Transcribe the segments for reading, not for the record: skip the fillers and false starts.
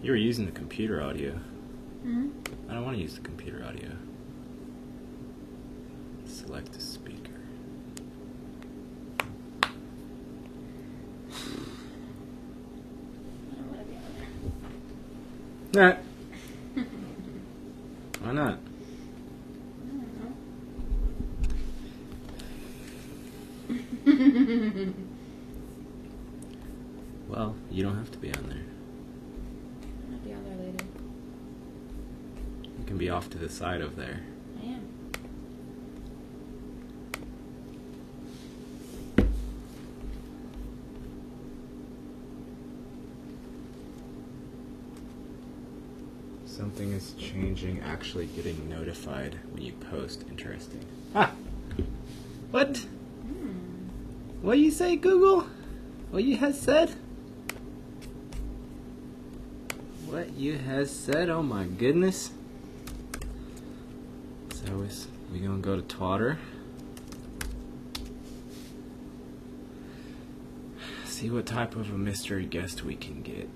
You were using the computer audio. Hmm? I don't want to use the computer audio. Select a speaker. I don't want to be on there. Nah. Why not? I don't know. Well, you don't have to be on there. I'll be on there later. You can be off to the side of there. I am. Something is changing, actually getting notified when you post. Interesting. Ah! What? What you say, Google? What you has said? What you has said? Oh my goodness. So we gonna go to Twitter. See what type of a mystery guest we can get.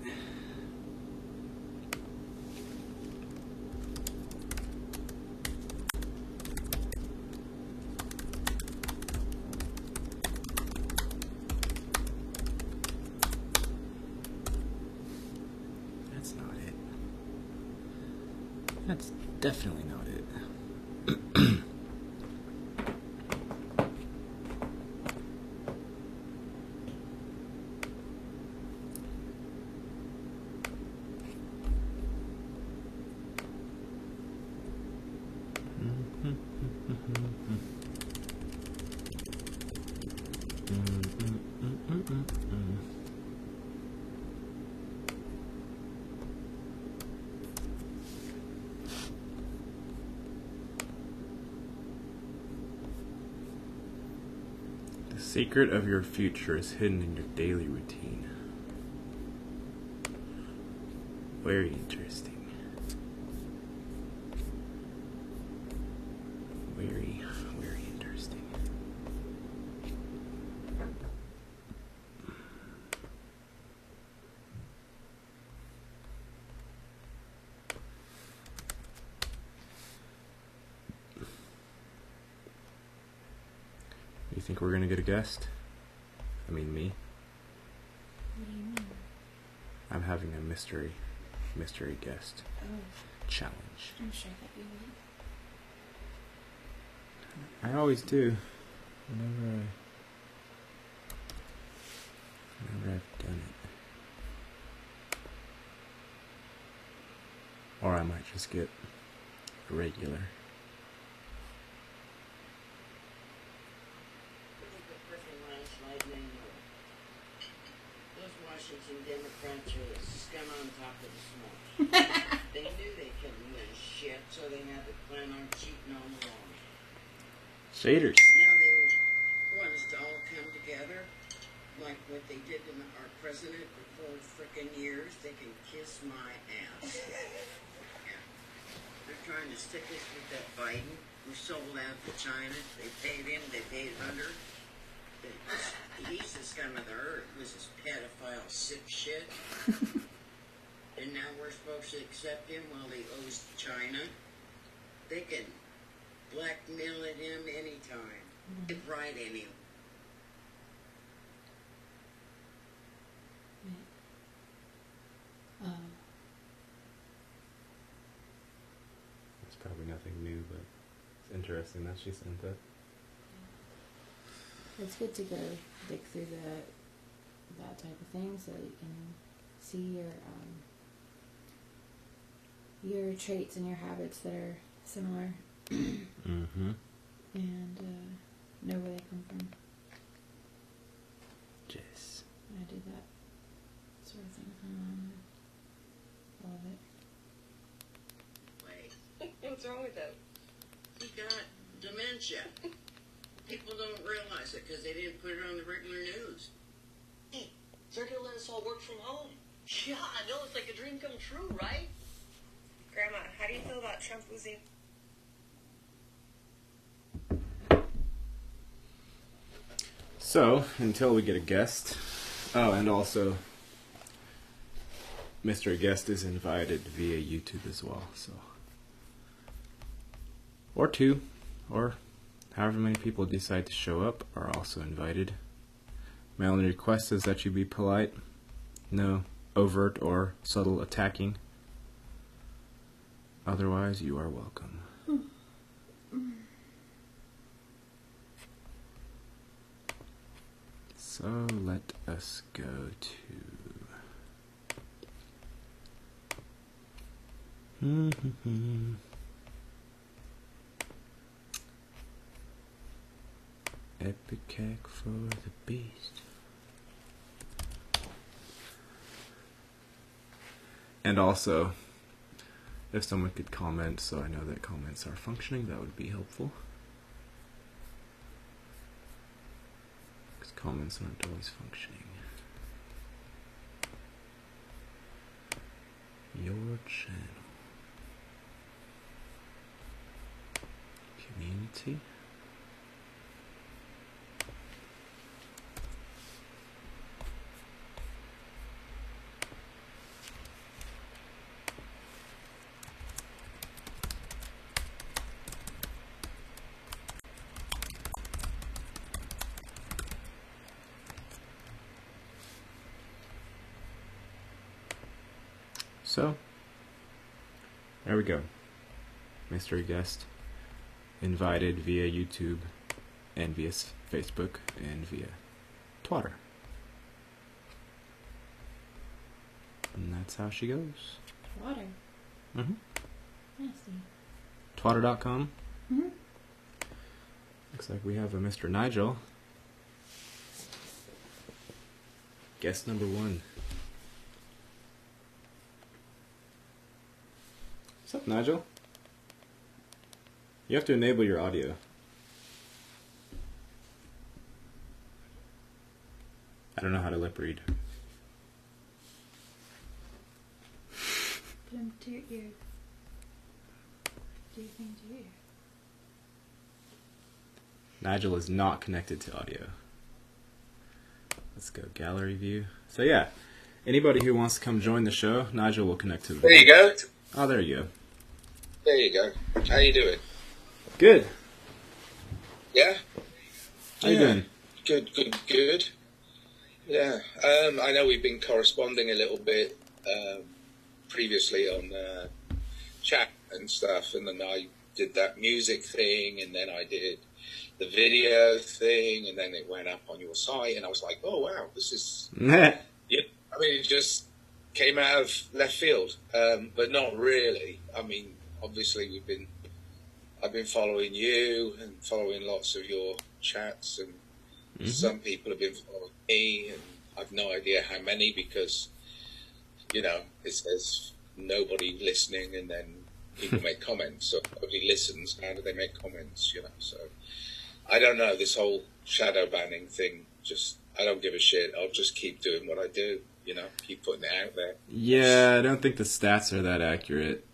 That's not it. That's definitely not it. The secret of your future is hidden in your daily routine. Very interesting. Very, very interesting. You think we're gonna get a guest? I mean, me. What do you mean? I'm having a mystery guest Oh, challenge. I'm sure that you would. I always do. Whenever I've done it. Or I might just get a regular. Those Washington Democrats are the scum on top of the smoke. They knew they couldn't win shit, so they had to plan on cheating on the law. Shaders. Now they want us to all come together, like what they did to our president for 4 frickin' years. They can kiss my ass. Yeah. They're trying to stick us with that Biden who sold out to China. They paid him, they paid Hunter. He's the scum of the earth. It was this pedophile sick shit. And now we're supposed to accept him while he owes China. They can blackmail at him anytime. They write in him. It's probably nothing new, but it's interesting that she sent that. It's good to go dig through that type of thing so that you can see your traits and your habits that are similar Mm-hmm. and know where they come from. Yes. I do that sort of thing with my mom. I love it. Wait, What's wrong with him? he got dementia. People don't realize it because they didn't put it on the regular news. Hey, they're gonna let us all work from home. Yeah, I know, it's like a dream come true, right? Grandma, how do you feel about Trump losing? So, until we get a guest. Oh, and also, Mr. Guest is invited via YouTube as well, so. Or two, or however many people decide to show up are also invited. My only request is that you be polite. No overt or subtle attacking. Otherwise, you are welcome. So let us go to Epicac for the Beast. And also, if someone could comment so I know that comments are functioning, that would be helpful. Because comments aren't always functioning. Your channel. Community. So, there we go. Mystery guest invited via YouTube and via Facebook and via Twitter. And that's how she goes. Water. Mm-hmm. Nasty. Twitter.com. Mm-hmm. Looks like we have a Mr. Nigel. Guest number 1. What's up, Nigel? You have to enable your audio. I don't know how to lip read. Put them to your ear. Do your thing to your ear. Nigel is not connected to audio. Let's go gallery view. So yeah, anybody who wants to come join the show, Nigel will connect to the There you go. Oh, there you go. There you go. How you doing? Good. Yeah? How you doing? Good. Yeah. I know we've been corresponding a little bit previously on chat and stuff, and then I did that music thing, and then I did the video thing, and then it went up on your site, and I was like, oh, wow, this is... yeah, I mean, it just came out of left field, but not really. I mean, obviously I've been following you and following lots of your chats, and some people have been following me, and I've no idea how many, because, you know, it says nobody listening, and then people make comments, so nobody listens, how do they make comments, you know? So I don't know, this whole shadow banning thing, just, I don't give a shit. I'll just keep doing what I do, you know, keep putting it out there. Yeah, I don't think the stats are that accurate.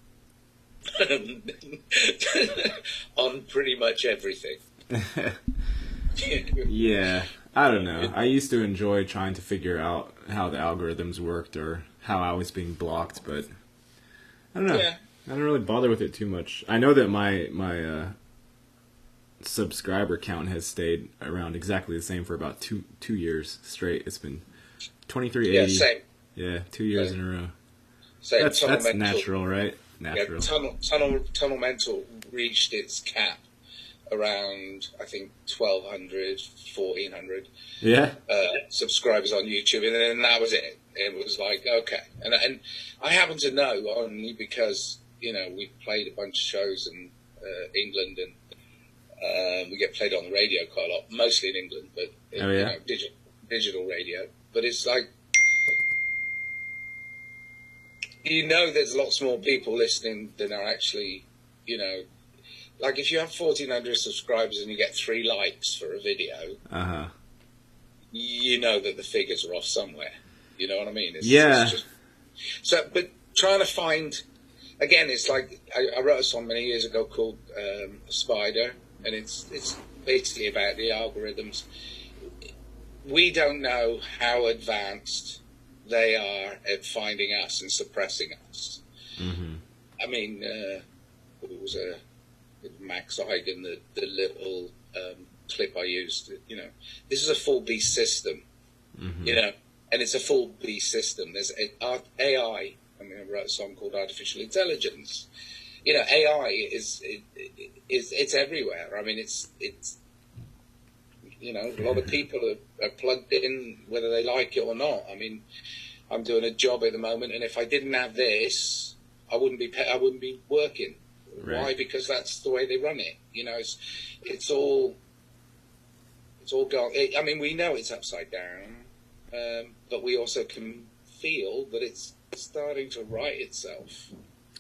On pretty much everything. Yeah, I don't know. I used to enjoy trying to figure out how the algorithms worked or how I was being blocked, but I don't know. Yeah. I don't really bother with it too much. I know that my subscriber count has stayed around exactly the same for about two years straight. It's been 2380. Yeah, same. Yeah, 2 years in a row. Same. That's natural, right? Natural. Yeah, Tunnel Mental reached its cap around, I think, 1,200, 1,400 subscribers on YouTube, and then that was it. It was like, okay. And I happen to know only because, you know, we played a bunch of shows in England, and we get played on the radio quite a lot, mostly in England, but you know, digital radio. But it's like, you know, there's lots more people listening than are actually, you know, like if you have 1,400 subscribers and you get 3 likes for a video, you know that the figures are off somewhere. You know what I mean? It's just, so, but trying to find, again, it's like, I wrote a song many years ago called Spider, and it's basically about the algorithms. We don't know how advanced they are at finding us and suppressing us. Mm-hmm. I mean, it was Max Eigen, the little clip I used. You know, this is a full beast system. Mm-hmm. You know, and it's a full beast system. There's AI. I mean, I wrote a song called Artificial Intelligence. You know, AI is it's everywhere. I mean, it's you know, a lot of people are plugged in whether they like it or not. I mean, I'm doing a job at the moment, and if I didn't have this, I wouldn't be working. Right. Why? Because that's the way they run it. You know, it's all gone. I mean, we know it's upside down, but we also can feel that it's starting to right itself.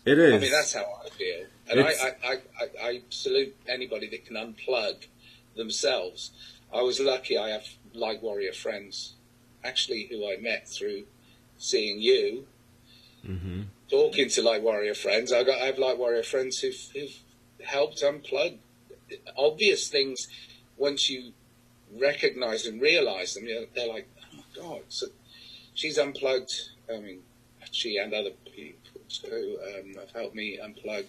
It is. I mean, that's how I feel. And I salute anybody that can unplug themselves. I was lucky I have Light Warrior friends, actually, who I met through seeing you, Mm-hmm. talking to Light Warrior friends. I have Light Warrior friends who've helped unplug obvious things. Once you recognize and realize them, you know, they're like, oh my God. So she's unplugged. I mean, she and other people too have helped me unplug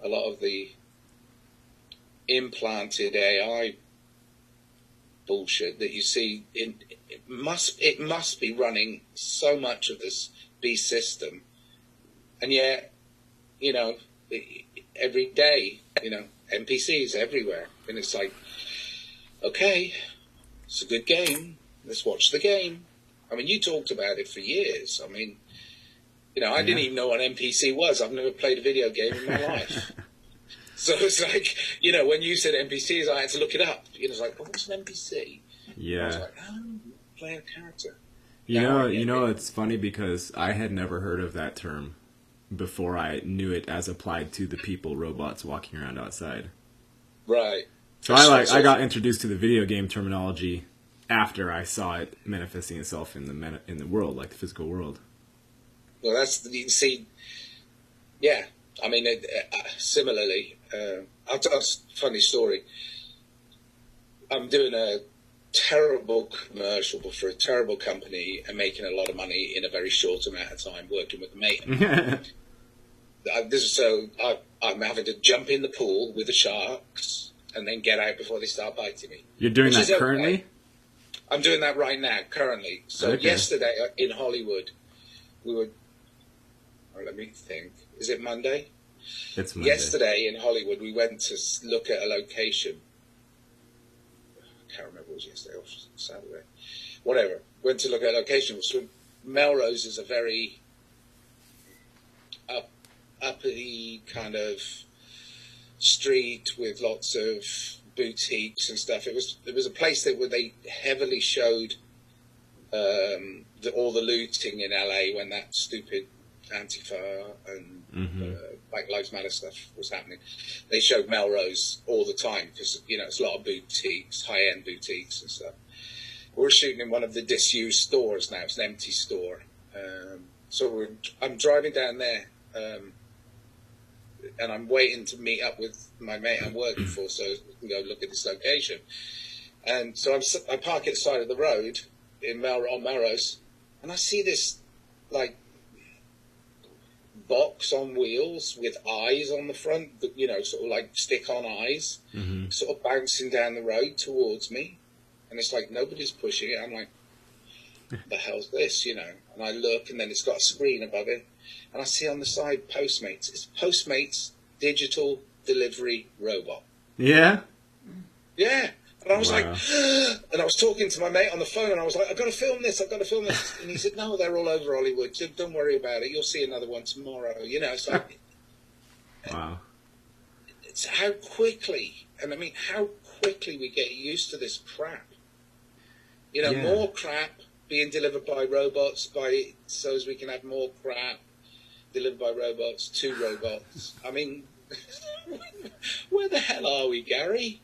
a lot of the implanted AI bullshit that you see. It must be running so much of this beast system, and yet, you know, every day, you know, NPCs everywhere, and it's like, okay, it's a good game. Let's watch the game. I mean, you talked about it for years. I mean, you know, I didn't even know what an NPC was. I've never played a video game in my life. So it's like, you know, when you said NPCs, I had to look it up. You know, it's like, oh, what's an NPC? Yeah. I was like, oh, play a character. You know, it's funny because I had never heard of that term before I knew it as applied to the people, robots walking around outside. Right. So I got introduced to the video game terminology after I saw it manifesting itself in the world, like the physical world. Well, you see, yeah. I mean, similarly, I'll tell a funny story. I'm doing a terrible commercial for a terrible company and making a lot of money in a very short amount of time working with a mate. I'm having to jump in the pool with the sharks and then get out before they start biting me. You're doing that currently? Okay. I'm doing that right now, currently. So yesterday in Hollywood, we were... let me think. Is it Monday? It's Monday. Yesterday in Hollywood, we went to look at a location. I can't remember if it was yesterday or Saturday. Whatever. Went to look at a location. So Melrose is a very uppity kind of street with lots of boutiques and stuff. It was a place where they heavily showed all the looting in LA when that stupid Antifa and Black Lives Matter stuff was happening. They showed Melrose all the time because, you know, it's a lot of boutiques, high-end boutiques and stuff. We're shooting in one of the disused stores now. It's an empty store. So I'm driving down there and I'm waiting to meet up with my mate I'm working for so we can go look at this location. And so I park at the side of the road on Melrose, and I see this, like, box on wheels with eyes on the front, you know, sort of like stick-on eyes, sort of bouncing down the road towards me. And it's like nobody's pushing it. I'm like, what the hell's this, you know? And I look, and then it's got a screen above it. And I see on the side Postmates. It's Postmates digital delivery robot. Yeah? Yeah. And I was like, and I was talking to my mate on the phone, and I was like, I've got to film this. And he said, no, they're all over Hollywood. So don't worry about it. You'll see another one tomorrow. You know, it's like, wow. It's how quickly we get used to this crap. You know, more crap being delivered by robots, so as we can have more crap delivered by robots to robots. I mean, where the hell are we, Gary?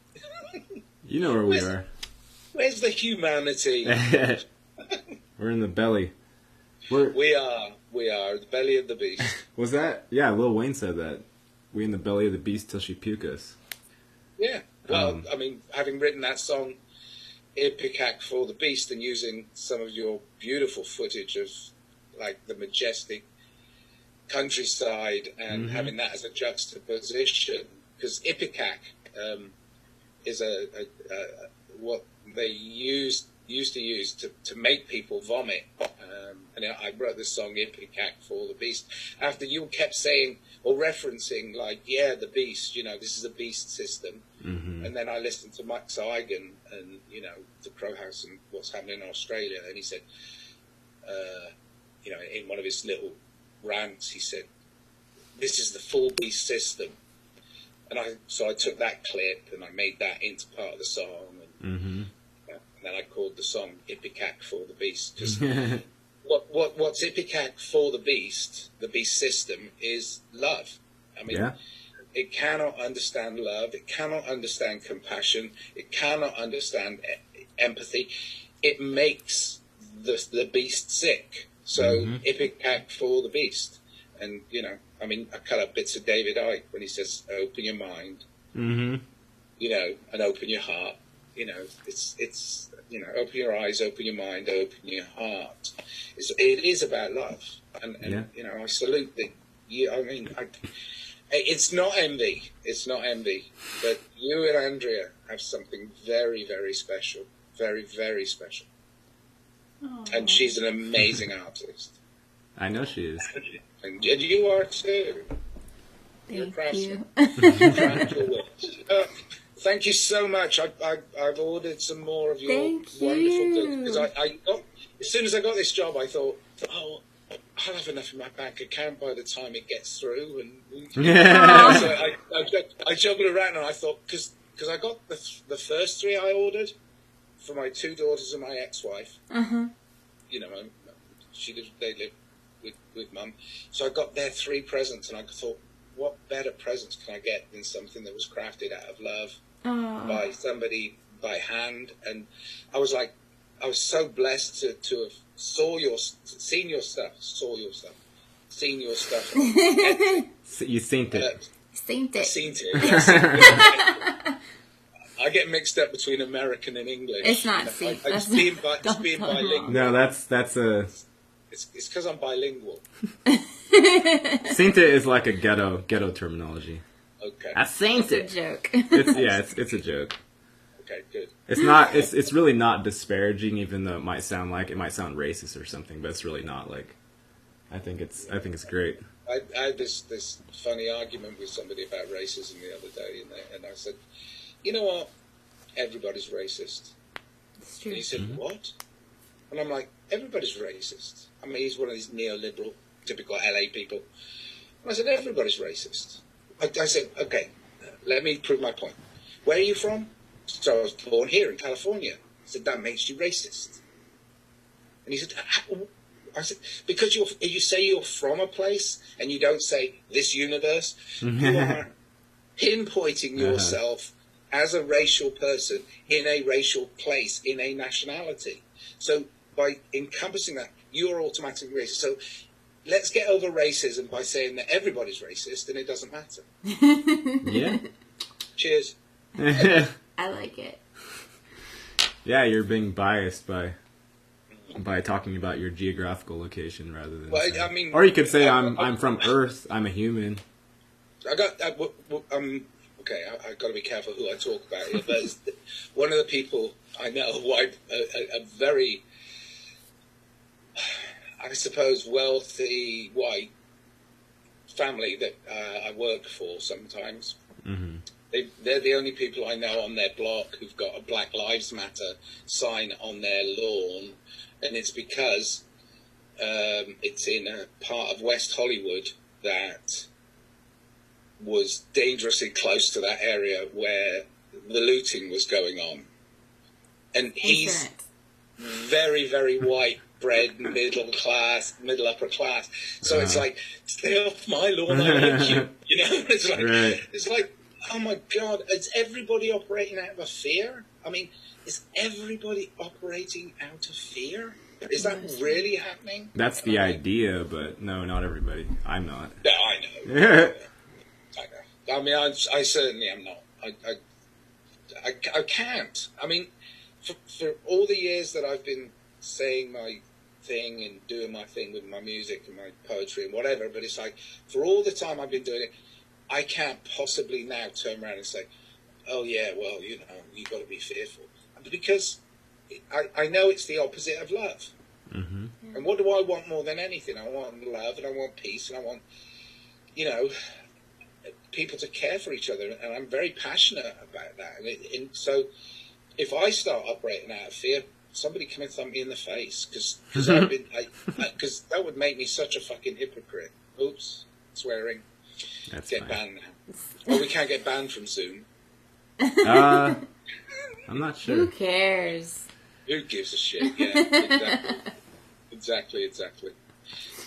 You know where we are. Where's the humanity? We're in the belly. We are the belly of the beast. Was that? Yeah, Lil Wayne said that. We in the belly of the beast till she puke us. Yeah. Well, I mean, having written that song Ipecac for the Beast and using some of your beautiful footage of like the majestic countryside and having that as a juxtaposition, because Ipecac is what they used to use to make people vomit. And I wrote this song Ipecac for the Beast after you kept saying or referencing like, yeah, the Beast, you know, this is a beast system. And then I listened to Mike Seigan and, you know, the Crow House and what's happening in Australia, and he said, you know, in one of his little rants, he said, this is the full beast system. And so I took that clip and I made that into part of the song. And then I called the song Ipecac for the Beast. Because what's Ipecac for the beast system, is love. I mean, it cannot understand love. It cannot understand compassion. It cannot understand empathy. It makes the beast sick. So Ipecac for the Beast. And, you know, I mean, I cut up bits of David Icke when he says, open your mind, you know, and open your heart. You know, it's you know, open your eyes, open your mind, open your heart. It is about love. And you know, I salute you. I mean, it's not envy. It's not envy. But you and Andrea have something very, very special. Very, very special. Aww. And she's an amazing artist. I know she is. And you are too. Thank you. Thank you so much. I've ordered some more of your wonderful goods. Because I got, as soon as I got this job, I thought, oh, I'll have enough in my bank account by the time it gets through. And so I juggled around, and I thought, because I got the first 3 I ordered for my 2 daughters and my ex-wife. You know, they live with Mum. So I got their 3 presents, and I thought, what better presents can I get than something that was crafted out of love by somebody by hand? And I was so blessed to have seen your stuff. You synced it. Synced it. Seen it. I get mixed up between American and English. It's not synced. It's being bilingual. No, that's a. It's because I'm bilingual. Synced it is like a ghetto terminology. Okay. I synced it. It's a joke. It's a joke. Okay, good. It's not. It's really not disparaging, even though it might sound racist or something, but it's really not. Like, I think it's great. I had this funny argument with somebody about racism the other day, and I said, you know what? Everybody's racist. It's true. And he said, what? And I'm like, everybody's racist. I mean, he's one of these neoliberal, typical LA people. And I said, everybody's racist. I said, okay, let me prove my point. Where are you from? So I was born here in California. I said, that makes you racist. And he said, I said, because you say you're from a place and you don't say this universe, you are pinpointing yourself as a racial person in a racial place, in a nationality. So by encompassing that, you're automatically racist. So let's get over racism by saying that everybody's racist and it doesn't matter. Yeah. Cheers. I like it. Yeah, you're being biased by talking about your geographical location rather than. Well, saying, I mean, or you could say I'm from Earth. I'm a human. Okay, I've got to be careful who I talk about here, but one of the people I know, a very, I suppose, wealthy white family that I work for sometimes. They're the only people I know on their block who've got a Black Lives Matter sign on their lawn, and it's because it's in a part of West Hollywood that was dangerously close to that area where the looting was going on. And he's very, very white, bred, middle upper class. So it's like, stay off my lawn, I hate you. You know, it's like, oh my God, is everybody operating out of a fear? I mean, is everybody operating out of fear? Is that really happening? That's the idea, but no, not everybody. I'm not. No, I know. I mean, I certainly am not. I can't. I mean, for all the years that I've been saying my thing and doing my thing with my music and my poetry and whatever, but it's like, for all the time I've been doing it, I can't possibly now turn around and say, oh yeah, well, you know, you've got to be fearful. Because I know it's the opposite of love. Mm-hmm. And what do I want more than anything? I want love, and I want peace, and I want, you know, people to care for each other, and I'm very passionate about that. And so if I start operating out of fear, somebody come and thump me in the face, because that would make me such a fucking hypocrite. Oops, swearing. That's Get fine. banned now. Well, we can't get banned from Zoom. I'm not sure. Who cares? Who gives a shit? Yeah, exactly.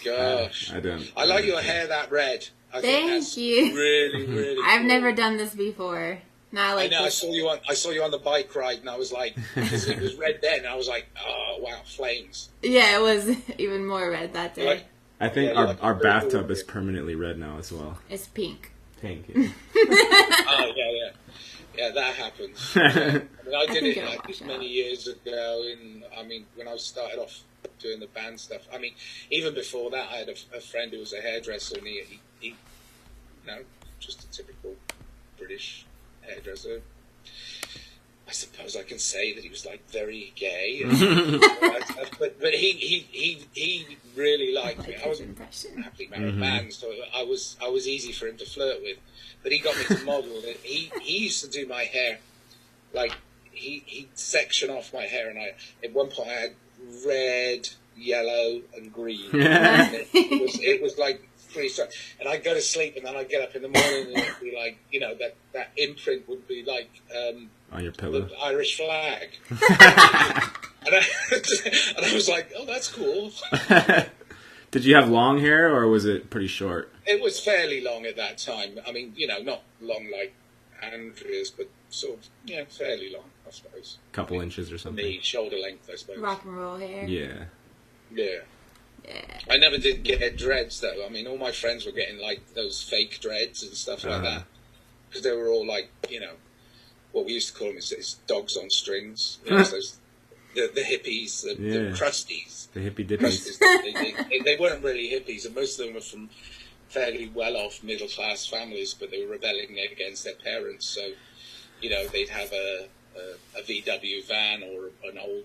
Gosh, I don't. I like your hair that red. I think Thank that's you. Really, really. I've cool. never done this before. Not like I know. this. I saw you on the bike ride, and I was like, because it was red then. I was like, oh wow, flames. Yeah, it was even more red that day. Like, I think Yeah, our like- bathtub is permanently red now as well. It's pink. Thank you. oh yeah, that happens. I mean, I did think it it'll like wash many out. years ago, and I mean, when I started off doing the band stuff. I mean, even before that, I had a friend who was a hairdresser, and he you know, just a typical British hairdresser. I suppose I can say that he was like very gay, and, but he really liked me. I was impression. happily married man, so I was easy for him to flirt with. But he got me to model, and he used to do my hair, like he'd section off my hair, and at one point I had red, yellow, and green. And it was like pretty strong. And I'd go to sleep, and then I'd get up in the morning, and it'd be like, you know, that imprint would be like on your pillow, the Irish flag. and I was like, oh, that's cool. Did you have long hair, or was it pretty short? It was fairly long at that time. I mean, you know, not long like Andrea's, but sort of, yeah, fairly long, I suppose. Couple inches or something. The shoulder length, I suppose. Rock and roll hair. Yeah. Yeah. Yeah. I never did get dreads, though. I mean, all my friends were getting, like, those fake dreads and stuff like that. Because they were all, like, you know, what we used to call them is dogs on strings. You know, those, the hippies, the crusties. The hippie dippies. They weren't really hippies, and most of them were from fairly well-off middle-class families, but they were rebelling against their parents. So, you know, they'd have a VW van or an old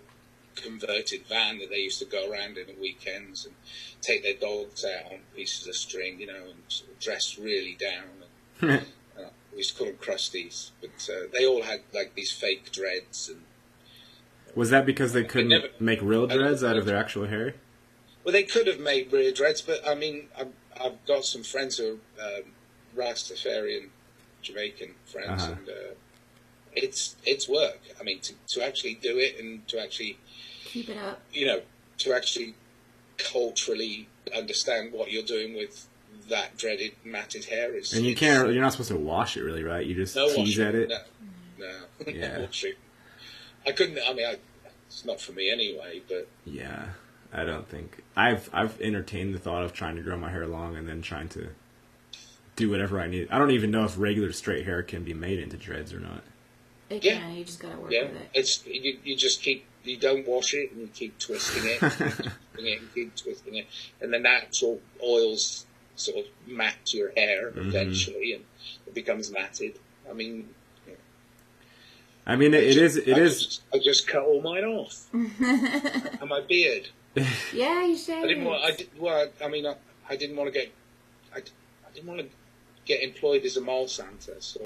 converted van that they used to go around in the weekends and take their dogs out on pieces of string, you know, and sort of dress really down. And, we used to call them crusties, but they all had like these fake dreads. And was that because they couldn't make real dreads out of their actual hair? Well, they could have made real dreads, but I mean, I've got some friends who are Rastafarian Jamaican friends, and it's work. I mean, to actually do it and to actually keep it up, you know, to actually culturally understand what you're doing with that dreaded matted hair is. And you're not supposed to wash it, really, right? You just tease at it. No. Yeah. I couldn't. I mean, it's not for me anyway. But yeah, I don't think I've entertained the thought of trying to grow my hair long and then trying to do whatever I need. I don't even know if regular straight hair can be made into dreads or not. It can. You just gotta work with it. It's you just keep. You don't wash it, and you keep twisting it, and keep twisting it, and the natural oils sort of mat your hair eventually, and it becomes matted. I mean, it is. I just cut all mine off, and my beard. Yeah, you should. I didn't want. I didn't want to get. I didn't want to get employed as a mall Santa, so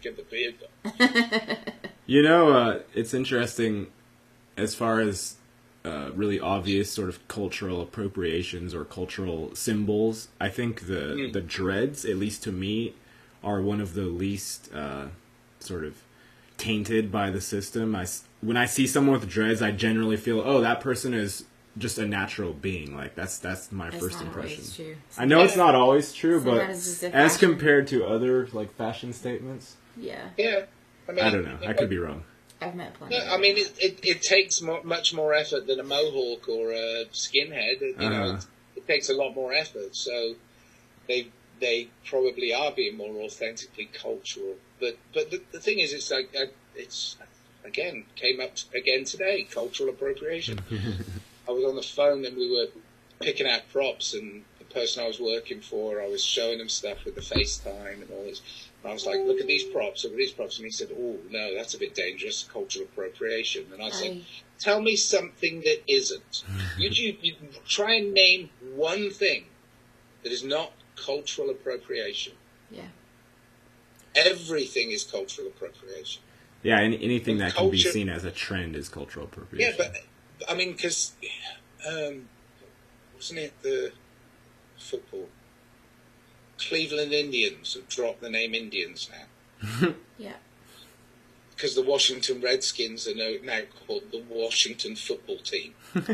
get the beard done. You know, it's interesting as far as really obvious sort of cultural appropriations or cultural symbols. I think the dreads, at least to me, are one of the least sort of tainted by the system. When I see someone with dreads, I generally feel, oh, that person is just a natural being. Like that's my first impression. True. I know it's not always true, but it's just as compared to other like fashion statements, yeah. I mean, I don't know. I could be wrong. I've met plenty. I mean, it takes much more effort than a mohawk or a skinhead. You know, it takes a lot more effort. So they probably are being more authentically cultural. But the thing is, it's like again, came up again today, cultural appropriation. I was on the phone and we were picking out props, and the person I was working for, I was showing him stuff with the FaceTime and all this. And I was like, look at these props, look at these props. And he said, oh, no, that's a bit dangerous, cultural appropriation. And I said, tell me something that isn't. You try and name one thing that is not cultural appropriation. Yeah. Everything is cultural appropriation. Yeah, anything that can be culture- seen as a trend is cultural appropriation. Yeah, but, I mean, because, wasn't it the football? Cleveland Indians have dropped the name Indians now. Yeah. Because the Washington Redskins are now called the Washington Football Team. What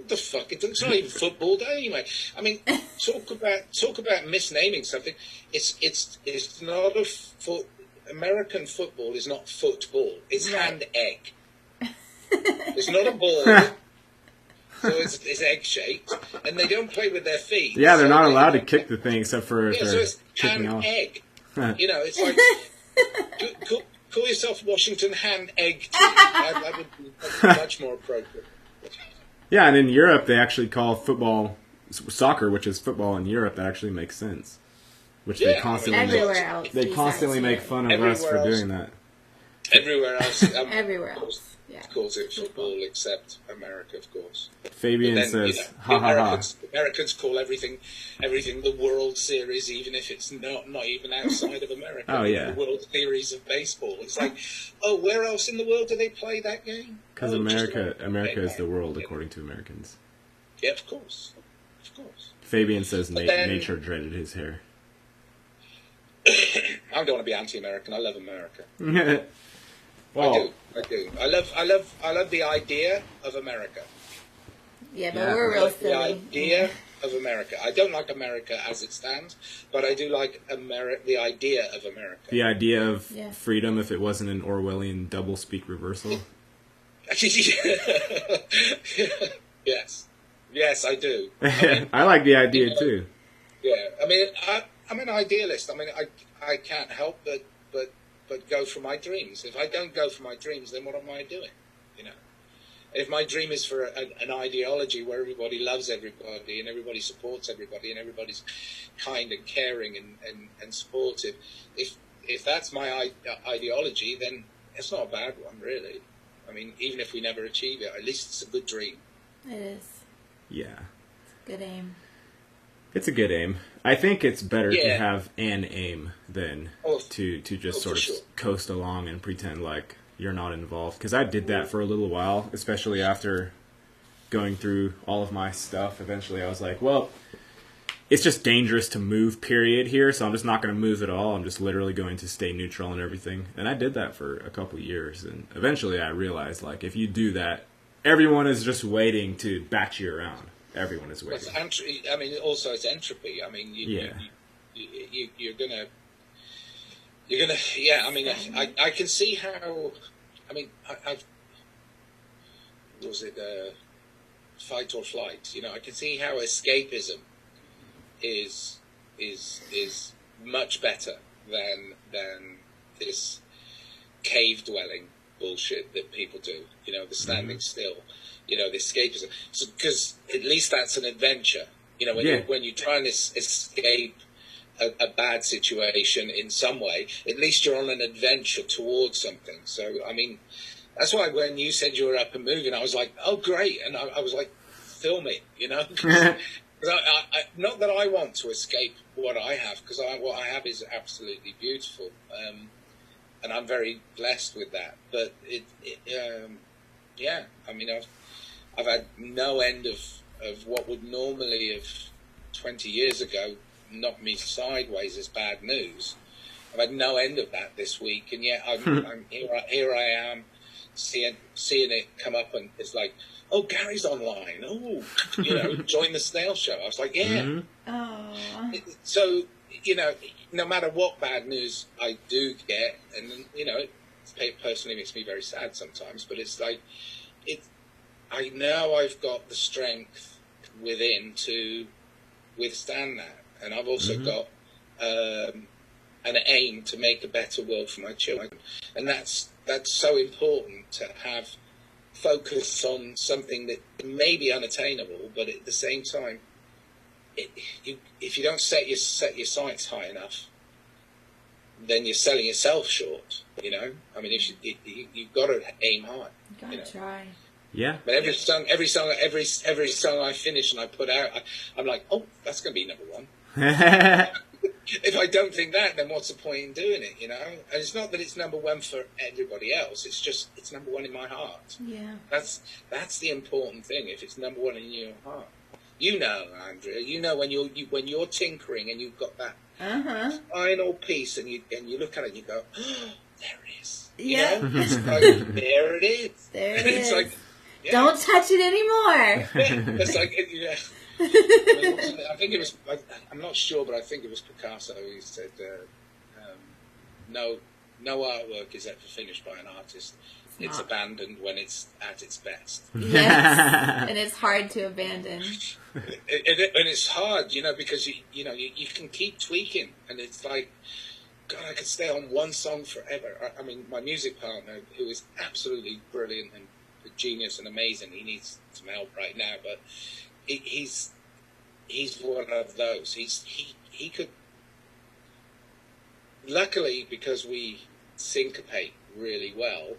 the fuck? It's not even football day anyway. I mean, talk about misnaming something. It's not a foot. American football is not football. It's hand egg. It's not a ball. So it's egg shaped, and they don't play with their feet. Yeah, they're so not allowed to kick the thing except for if so they're it's kicking hand off. egg. You know, it's like call yourself Washington Hand Egg Team. That would be much more appropriate. Yeah, and in Europe they actually call football soccer, which is football in Europe. That actually makes sense. Which they constantly everywhere else. they constantly make fun of us for doing that. Everywhere else. Everywhere else. Yeah. Calls it football, except America, of course. Fabian Then, says, you know, "Ha ha ha." Americans call everything the World Series, even if it's not even outside of America. Oh, yeah. The World Series of baseball. It's like, oh, where else in the world do they play that game? Because Oh, America just is the world according to Americans. Yeah, of course. Fabian says But then- nature dreaded his hair. I don't want to be anti-American. I love America. Well, I do. I love the idea of America. Yeah, but Yeah. we're I real like the silly. idea of America. I don't like America as it stands, but I do like the idea of America. the idea of Yeah. freedom, if it wasn't an Orwellian double-speak reversal. Yes, I do. I like the idea too. Yeah, I mean, I'm an idealist. I mean, I can't help but go for my dreams. If I don't go for my dreams, then what am I doing? You know, if my dream is for an ideology where everybody loves everybody and everybody supports everybody and everybody's kind and caring and supportive, if that's my ideology, then it's not a bad one, really. I mean, even if we never achieve it, at least it's a good dream. It is. Yeah. Good aim. It's a good aim. I think it's better to Yeah. have an aim than to just sort of sure. coast along and pretend like you're not involved. Because I did that for a little while, especially after going through all of my stuff. Eventually I was like, well, it's just dangerous to move, period, here, so I'm just not going to move at all. I'm just literally going to stay neutral and everything. And I did that for a couple of years. And eventually I realized, like, if you do that, everyone is just waiting to bat you around. Everyone is waiting. I mean, also it's entropy. I mean, you're gonna. Yeah, I mean, I can see how. I mean, I've. Was it fight or flight? You know, I can see how escapism is much better than this cave dwelling bullshit that people do. You know, the standing still. You know, the escapism. Because at least that's an adventure. You know, when you try and escape a bad situation in some way, at least you're on an adventure towards something. So, I mean, that's why when you said you were up and moving, I was like, oh, great. And I was like, film it, you know? Because not that I want to escape what I have, because what I have is absolutely beautiful. And I'm very blessed with that. But yeah, I mean, I've had no end of what would normally have 20 years ago knocked me sideways as bad news. I've had no end of that this week, and yet I'm here I am seeing it come up, and it's like, oh, Gary's online. Oh, you know, join the snail show. I was like, yeah. Mm-hmm. Oh. So, you know, no matter what bad news I do get, and you know, it personally makes me very sad sometimes, but it's like I know I've got the strength within to withstand that, and I've also got and aim to make a better world for my children. And that's so important, to have focus on something that may be unattainable, but at the same time, if you don't set your sights high enough, then you're selling yourself short. You know, I mean, you've got to aim high. You gotta try. Yeah. But every song I finish and I put out, I'm like, oh, that's going to be number one. If I don't think that, then what's the point in doing it? You know, and it's not that it's number one for everybody else. It's just it's number one in my heart. Yeah. That's the important thing. If it's number one in your heart, you know, Andrea. You know when you're tinkering and you've got that final piece, and you look at it and you go, oh, there it is. Yeah. You know? It's like, there it is. There it it's is. like, yeah. Don't touch it anymore. It's like, yeah. I think it was. I'm not sure, but I think it was Picasso who said, "No artwork is ever finished by an artist. It's abandoned when it's at its best." Yes, and it's hard to abandon. And it's hard, you know, because you can keep tweaking, and it's like, God, I could stay on one song forever. I mean, my music partner, who is absolutely brilliant and a genius and amazing, he needs some help right now, but he's one of those. He could, luckily, because we syncopate really well,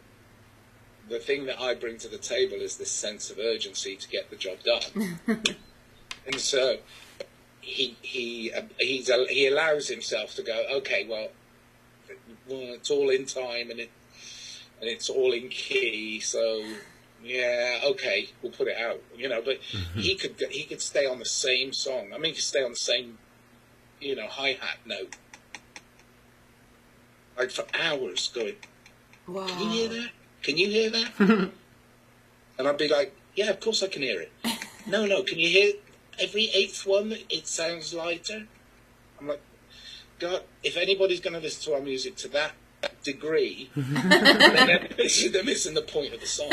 the thing that I bring to the table is this sense of urgency to get the job done. And so he allows himself to go, okay, well, it's all in time and it's all in key, so yeah, okay, we'll put it out, you know. But he could stay on the same song. I mean, he could stay on the same, you know, hi-hat note, like for hours, going, Wow. Can you hear that? Can you hear that? And I'd be like, yeah, of course I can hear it. No, can you hear every eighth one? It sounds lighter. I'm like, God, if anybody's going to listen to our music to that degree, then they're missing the point of the song.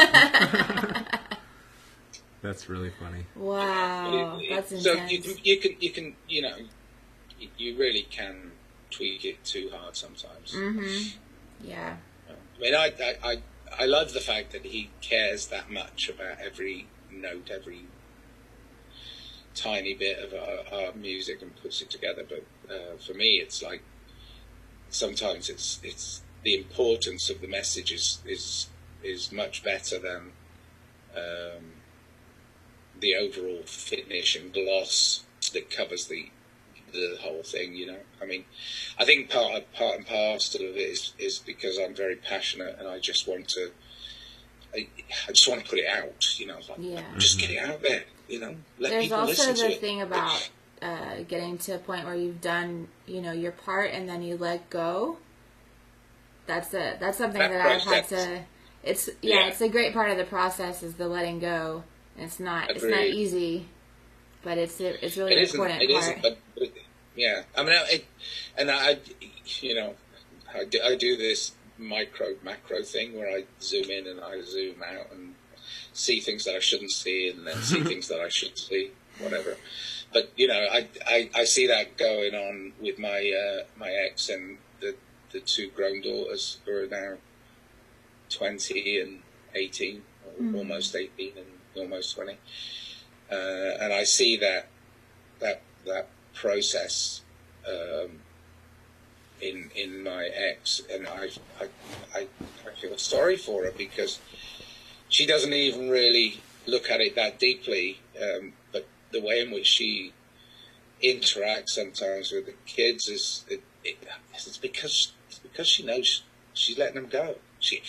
That's really funny. Wow, that's intense. So you can you know, you really can tweak it too hard sometimes. Yeah. I mean, I love the fact that he cares that much about every note, every tiny bit of our music, and puts it together. But for me, it's like sometimes it's the importance of the message is much better than the overall finish and gloss that covers the whole thing. You know, I mean, I think part and parcel of it is because I'm very passionate and I just want to. I just want to put it out, you know. Like, just get it out there, you know. Let There's people also listen to the it. thing about getting to a point where you've done, you know, your part and then you let go. That's something that I've had to. It's it's a great part of the process is the letting go. And it's not easy, but it's really an important part. It isn't, but yeah. I mean, I you know, I do this macro thing where I zoom in and I zoom out and see things that I shouldn't see and then see things that I should see, whatever. But you know, I see that going on with my my ex and the two grown daughters who are now 20 and 18, or almost 18 and almost 20, and I see that process in my ex, and I feel sorry for her because she doesn't even really look at it that deeply, but the way in which she interacts sometimes with the kids it's because she knows she's letting them go. She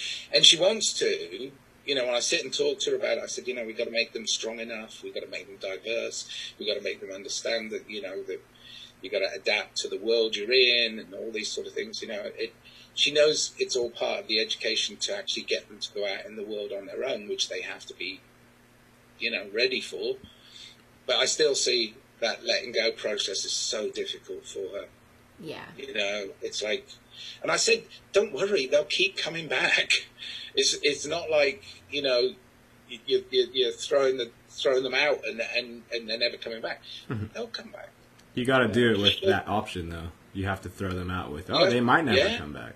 wants to. You know, when I sit and talk to her about it, I said, you know, we've got to make them strong enough. We've got to make them diverse. We've got to make them understand that, you know, that you've got to adapt to the world you're in and all these sort of things. You know, she knows it's all part of the education to actually get them to go out in the world on their own, which they have to be, you know, ready for. But I still see that letting go process is so difficult for her. Yeah. You know, it's like, and I said, don't worry, they'll keep coming back. It's not like, you know, you're throwing them out and they're never coming back. They'll come back. You got to do it with that option, though. you have to throw them out with, oh, they might never come back.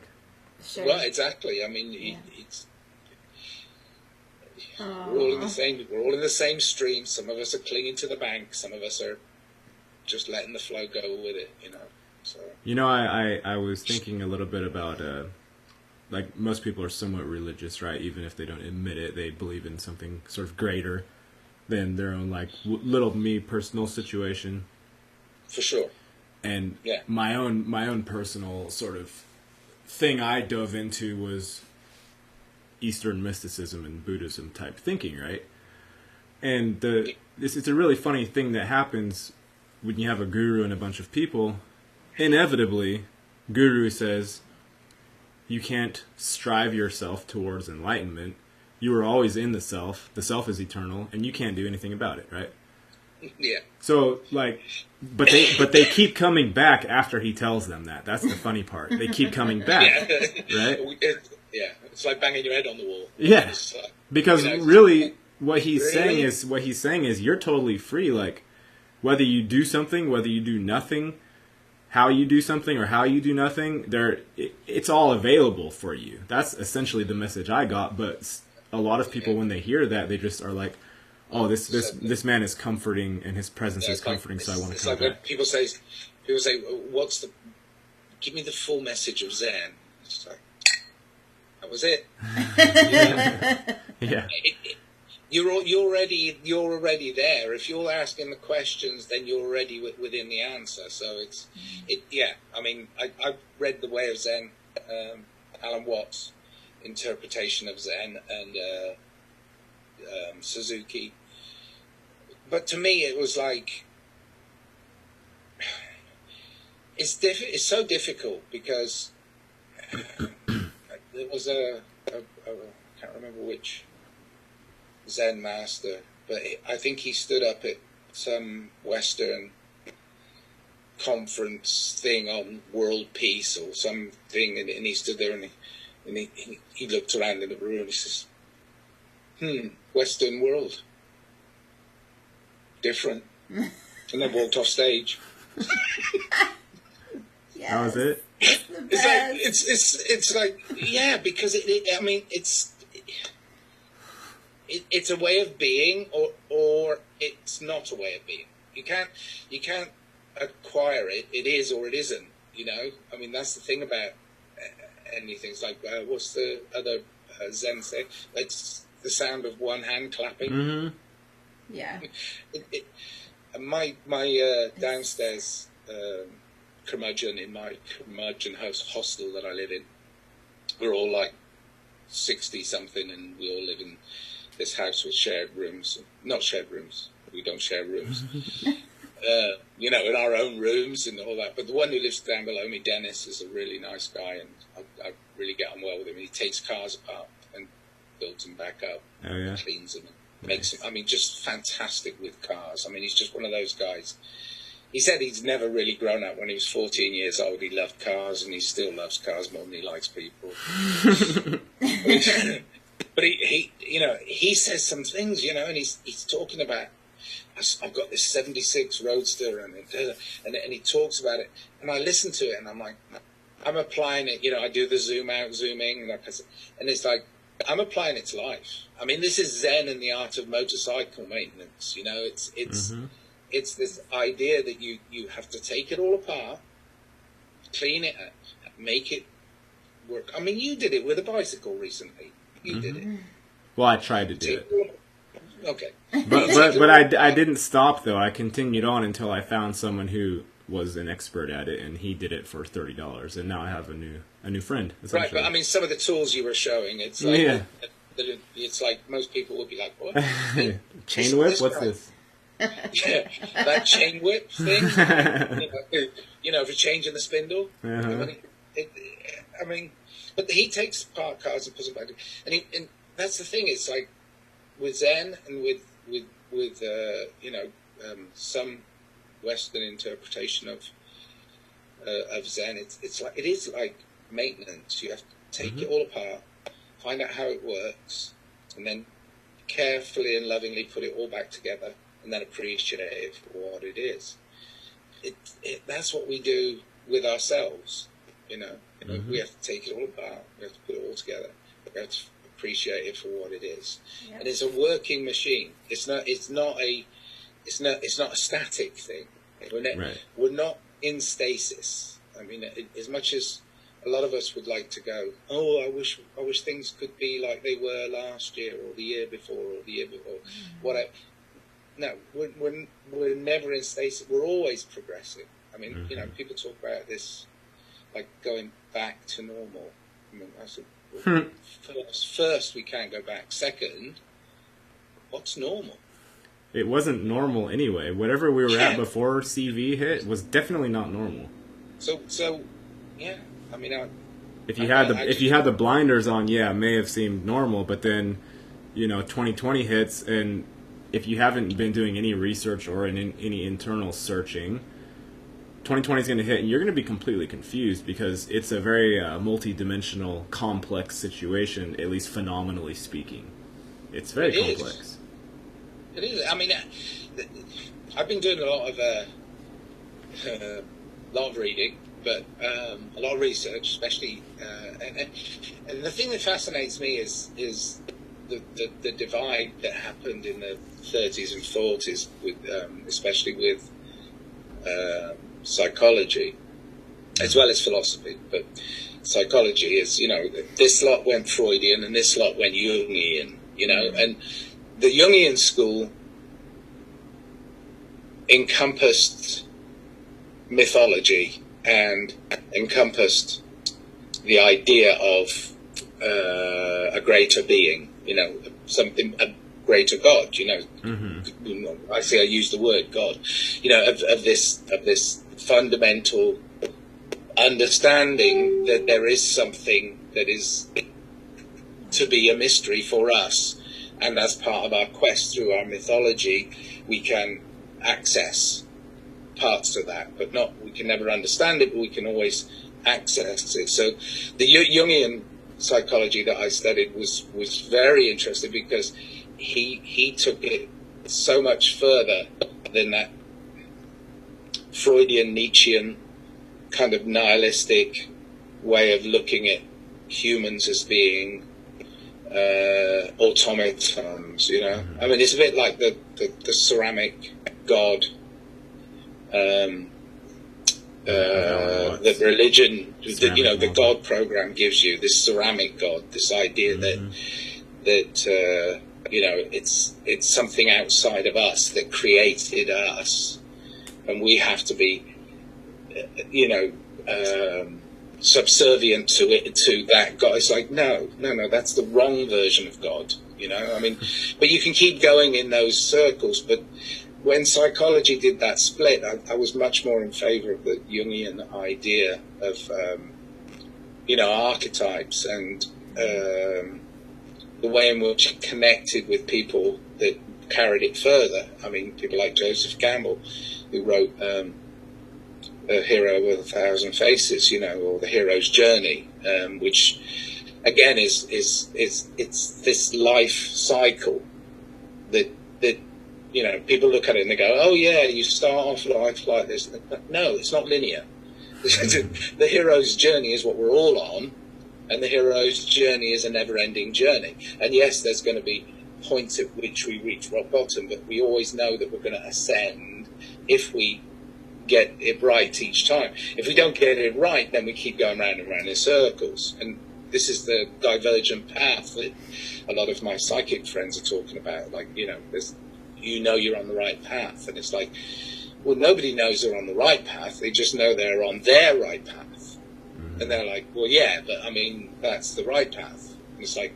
Sure. Well, exactly. I mean, it's we're all in the same. We're all in the same stream. Some of us are clinging to the bank. Some of us are just letting the flow go with it. So. I was thinking a little bit about like most people are somewhat religious, right? Even if they don't admit it, they believe in something sort of greater than their own like little me personal situation. For sure. And my own personal sort of thing I dove into was Eastern mysticism and Buddhism type thinking, right? And it's a really funny thing that happens when you have a guru and a bunch of people. Inevitably, guru says, you can't strive yourself towards enlightenment. You are always in the self is eternal, and you can't do anything about it, right? Yeah. So, like, but they keep coming back after he tells them that. That's the funny part. They keep coming back, right? It's like banging your head on the wall. Yeah, because really, what he's saying is you're totally free. Like, whether you do something, whether you do nothing, how you do something or how you do nothing, it's all available for you. That's essentially the message I got. But a lot of people, when they hear that, they just are like, oh, this man is comforting, and his presence is comforting, so I want to come back. When people say, give me the full message of Zen. It's like, that was it. Yeah. You're already there. If you're asking the questions, then you're already within the answer. So I mean, I've read The Way of Zen, Alan Watts' interpretation of Zen, and Suzuki. But to me, it was like it's so difficult because there was I can't remember which Zen master, but I think he stood up at some Western conference thing on world peace or something, and he stood there and he looked around in the room and he says, Western world, different, and then walked off stage. Yes. How was it? It's like because it's a way of being, or it's not a way of being. You can't acquire it. It is or it isn't. I mean, that's the thing about anything. It's like what's the other Zen say? It's the sound of one hand clapping. Mm-hmm. Yeah. My downstairs curmudgeon in my curmudgeon hostel that I live in, we're all like 60-something, and we all live in this house with shared rooms. Not shared rooms. We don't share rooms. In our own rooms and all that. But the one who lives down below me, Dennis, is a really nice guy, and I really get on well with him. He takes cars apart and builds them back up, cleans them, and makes them. I mean, just fantastic with cars. I mean, he's just one of those guys. He said he's never really grown up. When he was 14 years old, he loved cars, and he still loves cars more than he likes people. But he says some things, and he's talking about, I've got this 76 Roadster, and he talks about it, and I listen to it, and I'm like, I'm applying it. I do the zoom out, zoom in, and it's like I'm applying it to life. I mean, this is Zen and the art of motorcycle maintenance. It's this idea that you have to take it all apart, clean it, make it work. I mean, you did it with a bicycle recently. You did it. Well, I tried to do it. Okay. But I didn't stop, though. I continued on until I found someone who was an expert at it, and he did it for $30, and now I have a new friend. Right, but I mean, some of the tools you were showing, it's like it's like most people would be like, what? Chain whip? What's this? Yeah, that chain whip thing, for changing the spindle. Uh-huh. I mean, but he takes apart cars and puts them back, and that's the thing. It's like with Zen and with some Western interpretation of Zen. It's like it is like maintenance. You have to take it all apart, find out how it works, and then carefully and lovingly put it all back together, and then appreciate it for what it is. That's what we do with ourselves. We have to take it all apart. We have to put it all together. We have to appreciate it for what it is. Yep. And it's a working machine. It's not a static thing. We're not in stasis. I mean, as much as a lot of us would like to go, oh, I wish things could be like they were last year or the year before or the year before. Whatever. No, we're never in stasis. We're always progressing. I mean, people talk about this like going back to normal. I mean, I said, well, first we can't go back. Second, what's normal? It wasn't normal anyway. Whatever we were at before CV hit was definitely not normal. So yeah. I mean, if you had the blinders on, yeah, it may have seemed normal. But then, 2020 hits, and if you haven't been doing any research or any internal searching, 2020 is going to hit, and you're going to be completely confused because it's a very multi-dimensional, complex situation, at least phenomenally speaking. It's very complex. It is. I mean, I've been doing a lot of reading, but a lot of research, especially. And the thing that fascinates me is the divide that happened in the 30s and 40s, especially with psychology, as well as philosophy. But psychology is, this lot went Freudian and this lot went Jungian, and the Jungian school encompassed mythology and encompassed the idea of a greater being, something, a greater God, I say I use the word God, of this fundamental understanding that there is something that is to be a mystery for us, and as part of our quest through our mythology, we can access parts of that, but we can never understand it, but we can always access it. So the Jungian psychology that I studied was very interesting because he took it so much further than that Freudian, Nietzschean kind of nihilistic way of looking at humans as being automatons, I mean, it's a bit like the ceramic god, that religion, the God program gives you, this ceramic god, this idea that it's something outside of us that created us, and we have to be, subservient to it, to that God. It's like, no, that's the wrong version of God, I mean, but you can keep going in those circles. But when psychology did that split, I was much more in favor of the Jungian idea of, archetypes and the way in which it connected with people that carried it further. I mean, people like Joseph Campbell, who wrote A Hero with 1,000 Faces, or The Hero's Journey, which again is this life cycle that people look at it and they go, oh yeah, you start off life like this. No, it's not linear. The hero's journey is what we're all on, and the hero's journey is a never-ending journey. And yes, there's going to be points at which we reach rock bottom, but we always know that we're going to ascend if we get it right each time. If we don't get it right, then we keep going round and round in circles. And this is the divergent path that a lot of my psychic friends are talking about. Like, you're on the right path. And it's like, well, nobody knows they're on the right path. They just know they're on their right path. And they're like, well, yeah, but I mean, that's the right path. And it's like,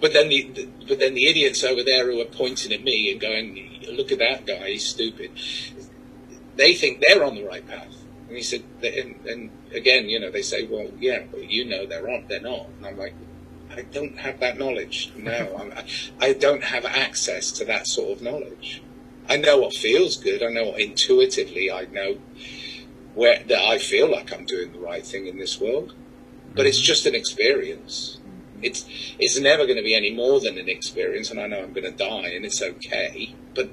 but then the idiots over there who are pointing at me and going, look at that guy, he's stupid. They think they're on the right path. And he said, and again, they say, well, yeah, but they're not. And I'm like, I don't have that knowledge. No, I don't have access to that sort of knowledge. I know what feels good. I know what intuitively I know that I feel like I'm doing the right thing in this world. But it's just an experience. it's never going to be any more than an experience, and I know I'm going to die, and it's okay. But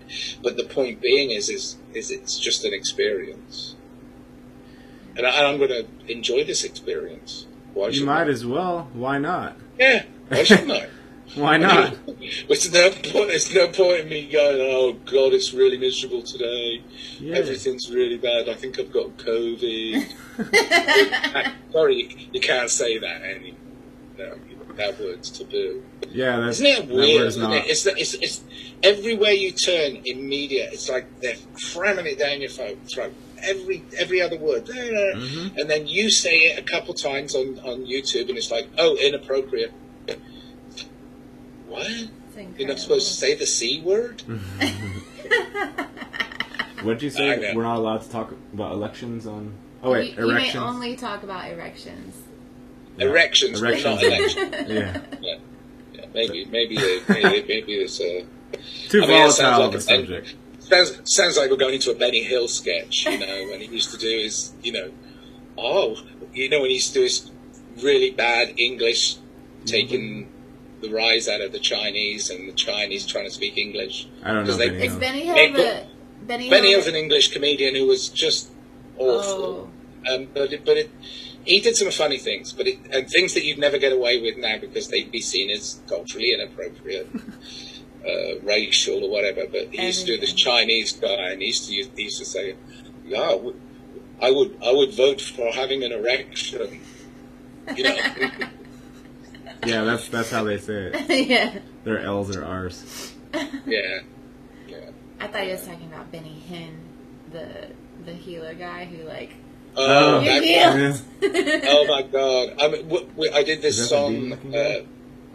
the point being is it's just an experience, and I'm going to enjoy this experience. Why You might as well. Why not? Yeah, why shouldn't I? Why not? There's no point in me going, oh God, it's really miserable today. Yeah. Everything's really bad. I think I've got COVID. Sorry, you can't say that anymore. No, that word's taboo. Yeah, that's, Isn't it that weird? word is Isn't not. it? It's everywhere you turn in media, it's like they're cramming it down your throat. Every other word, Mm-hmm. and then you say it a couple times on YouTube, and it's like, oh, inappropriate. What? You're not supposed to say the C word? What did you I say? know. We're not allowed to talk about elections on... Oh, wait, You may erections? only talk about erections. Yeah. Erections, but not elections. Yeah. Yeah, maybe there's a... Too I mean, it sounds volatile like of a a- subject. Sounds like we're going into a Benny Hill sketch, you know, when he used to do his, when he used to do his really bad English, taking the rise out of the Chinese, and the Chinese trying to speak English. I don't know. 'Cause they- Benny Is Hill. Benny Hill Hey, the Benny Hill? Hill's an English comedian who was just awful. Oh. He did some funny things, and things that you'd never get away with now because they'd be seen as culturally inappropriate, racial or whatever. But he used to do this Chinese guy, and he used to say, "Yeah, I would vote for having an erection." You know, Yeah, that's how they say it. Yeah. Their L's or R's. yeah. I thought you was talking about Benny Hinn, the healer guy who Oh, You that- heal. oh my God! I mean, I did this Is that the song. demon-looking guy?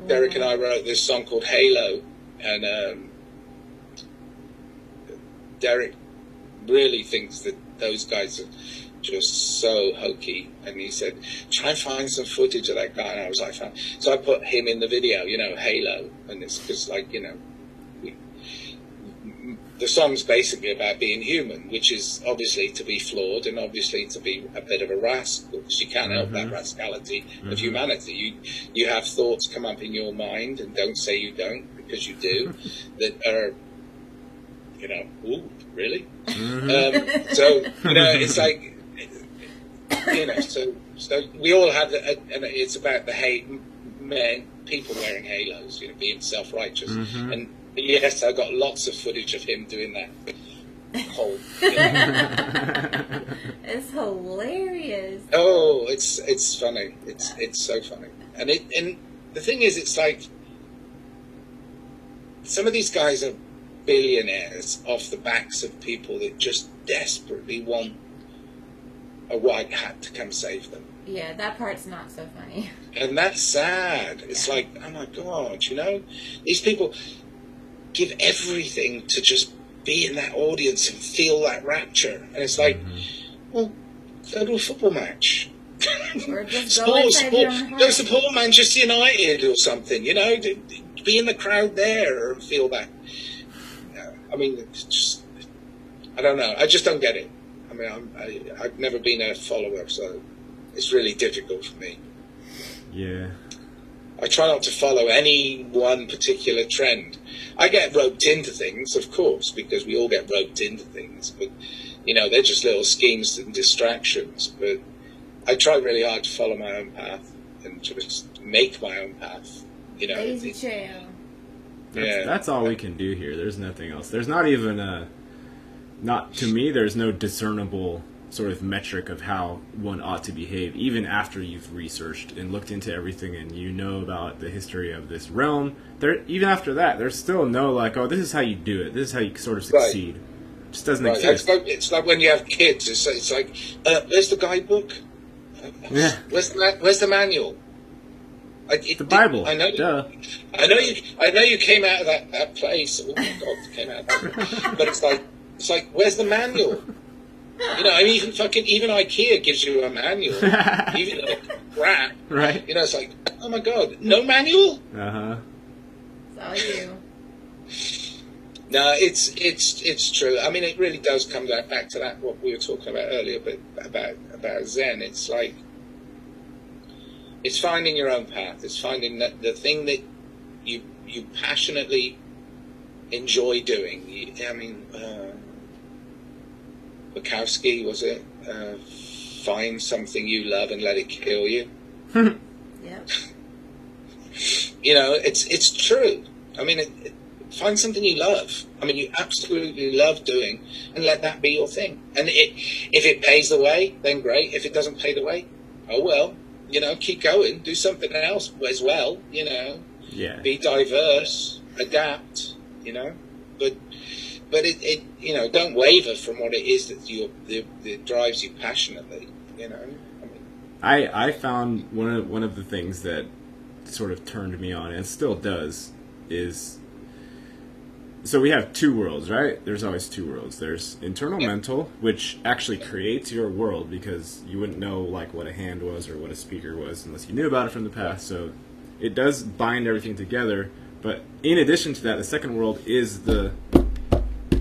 Derek and I wrote this song called Halo, and Derek really thinks that those guys are just so hokey, and he said, try and find some footage of that guy, and I was like, fine. So I put him in the video, Halo, and it's just like, the song's basically about being human, which is obviously to be flawed and obviously to be a bit of a rascal, because you can't help that rascality of humanity. You have thoughts come up in your mind, and don't say you don't, because you do, that are, ooh, really? So, it's like, so we all have, and it's about the people wearing halos, being self-righteous. And yes, I got lots of footage of him doing that whole. It's hilarious. Oh, it's funny. It's so funny. And the thing is, it's like some of these guys are billionaires off the backs of people that just desperately want a white hat to come save them. Yeah, that part's not so funny. And that's sad. It's like, oh my God, these people give everything to just be in that audience and feel that rapture. And it's like, well, go to a football match. Or just go inside your own Go heart. support Manchester United or something, be in the crowd there and feel that. I mean, it's just, I don't know. I just don't get it. I mean, I've never been a follower, so it's really difficult for me. Yeah. I try not to follow any one particular trend. I get roped into things, of course, because we all get roped into things, but, they're just little schemes and distractions. But I try really hard to follow my own path and just make my own path. Lazy trail. That's all we can do here. There's nothing else. There's not even to me, there's no discernible sort of metric of how one ought to behave, even after you've researched and looked into everything and about the history of this realm. Even after that, there's still no this is how you do it. This is how you sort of succeed. It just doesn't exist. It's like when you have kids. It's like, where's the guidebook? Yeah. Where's the manual? The Bible. I know. Duh. I know you came out of that place. Oh my God, you came out of that place. But it's like, where's the manual? Even IKEA gives you a manual. Even crap. Right. It's like, oh my God, no manual? Uh-huh. It's all you. No, it's true. I mean, it really does come back to that what we were talking about earlier, but about Zen. It's like It's finding your own path. It's finding that the thing that you passionately enjoy doing. I mean, Bukowski, was it? Find something you love and let it kill you. Yep. You know, it's true. I mean, find something you love. I mean, you absolutely love doing, and let that be your thing. And if it pays the way, then great. If it doesn't pay the way, oh well. You know, keep going. Do something else as well. You know, be diverse, adapt. You know, but it you know, don't waver from what it is that drives you passionately. You know, I mean, I found one of the things that sort of turned me on, and still does, is, so we have two worlds, right? There's always two worlds. There's internal mental, which actually creates your world, because you wouldn't know like what a hand was or what a speaker was unless you knew about it from the past. So it does bind everything together. But in addition to that, the second world is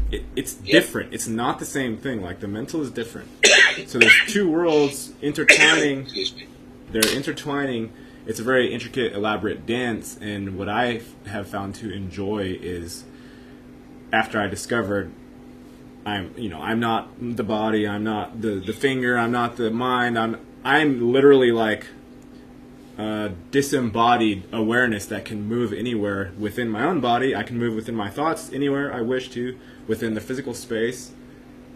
it's different. It's not the same thing. Like, the mental is different. So there's two worlds intertwining. excuse me. They're intertwining. It's a very intricate, elaborate dance. And what I have found to enjoy is, after I discovered I'm not the body, I'm not the finger, I'm not the mind, I'm literally like disembodied awareness that can move anywhere within my own body. I can move within my thoughts anywhere I wish to, within the physical space.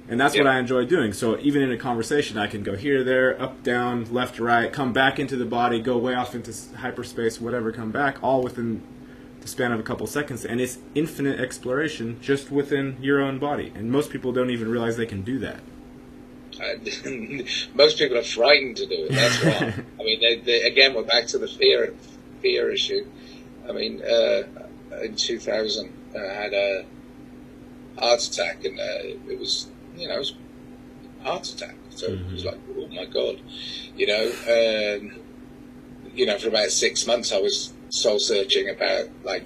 And that's what I enjoy doing. So even in a conversation, I can go here, there, up, down, left, right, come back into the body, go way off into hyperspace, whatever, come back, all within the span of a couple seconds. And it's infinite exploration just within your own body. And most people don't even realize they can do that. Most people are frightened to do it. That's wrong. I mean, they, again, we're back to the fear issue. I mean, in 2000, I had a heart attack, and it was, you know, it was a heart attack. So it was like, oh my God, you know, for about 6 months I was soul searching about, like,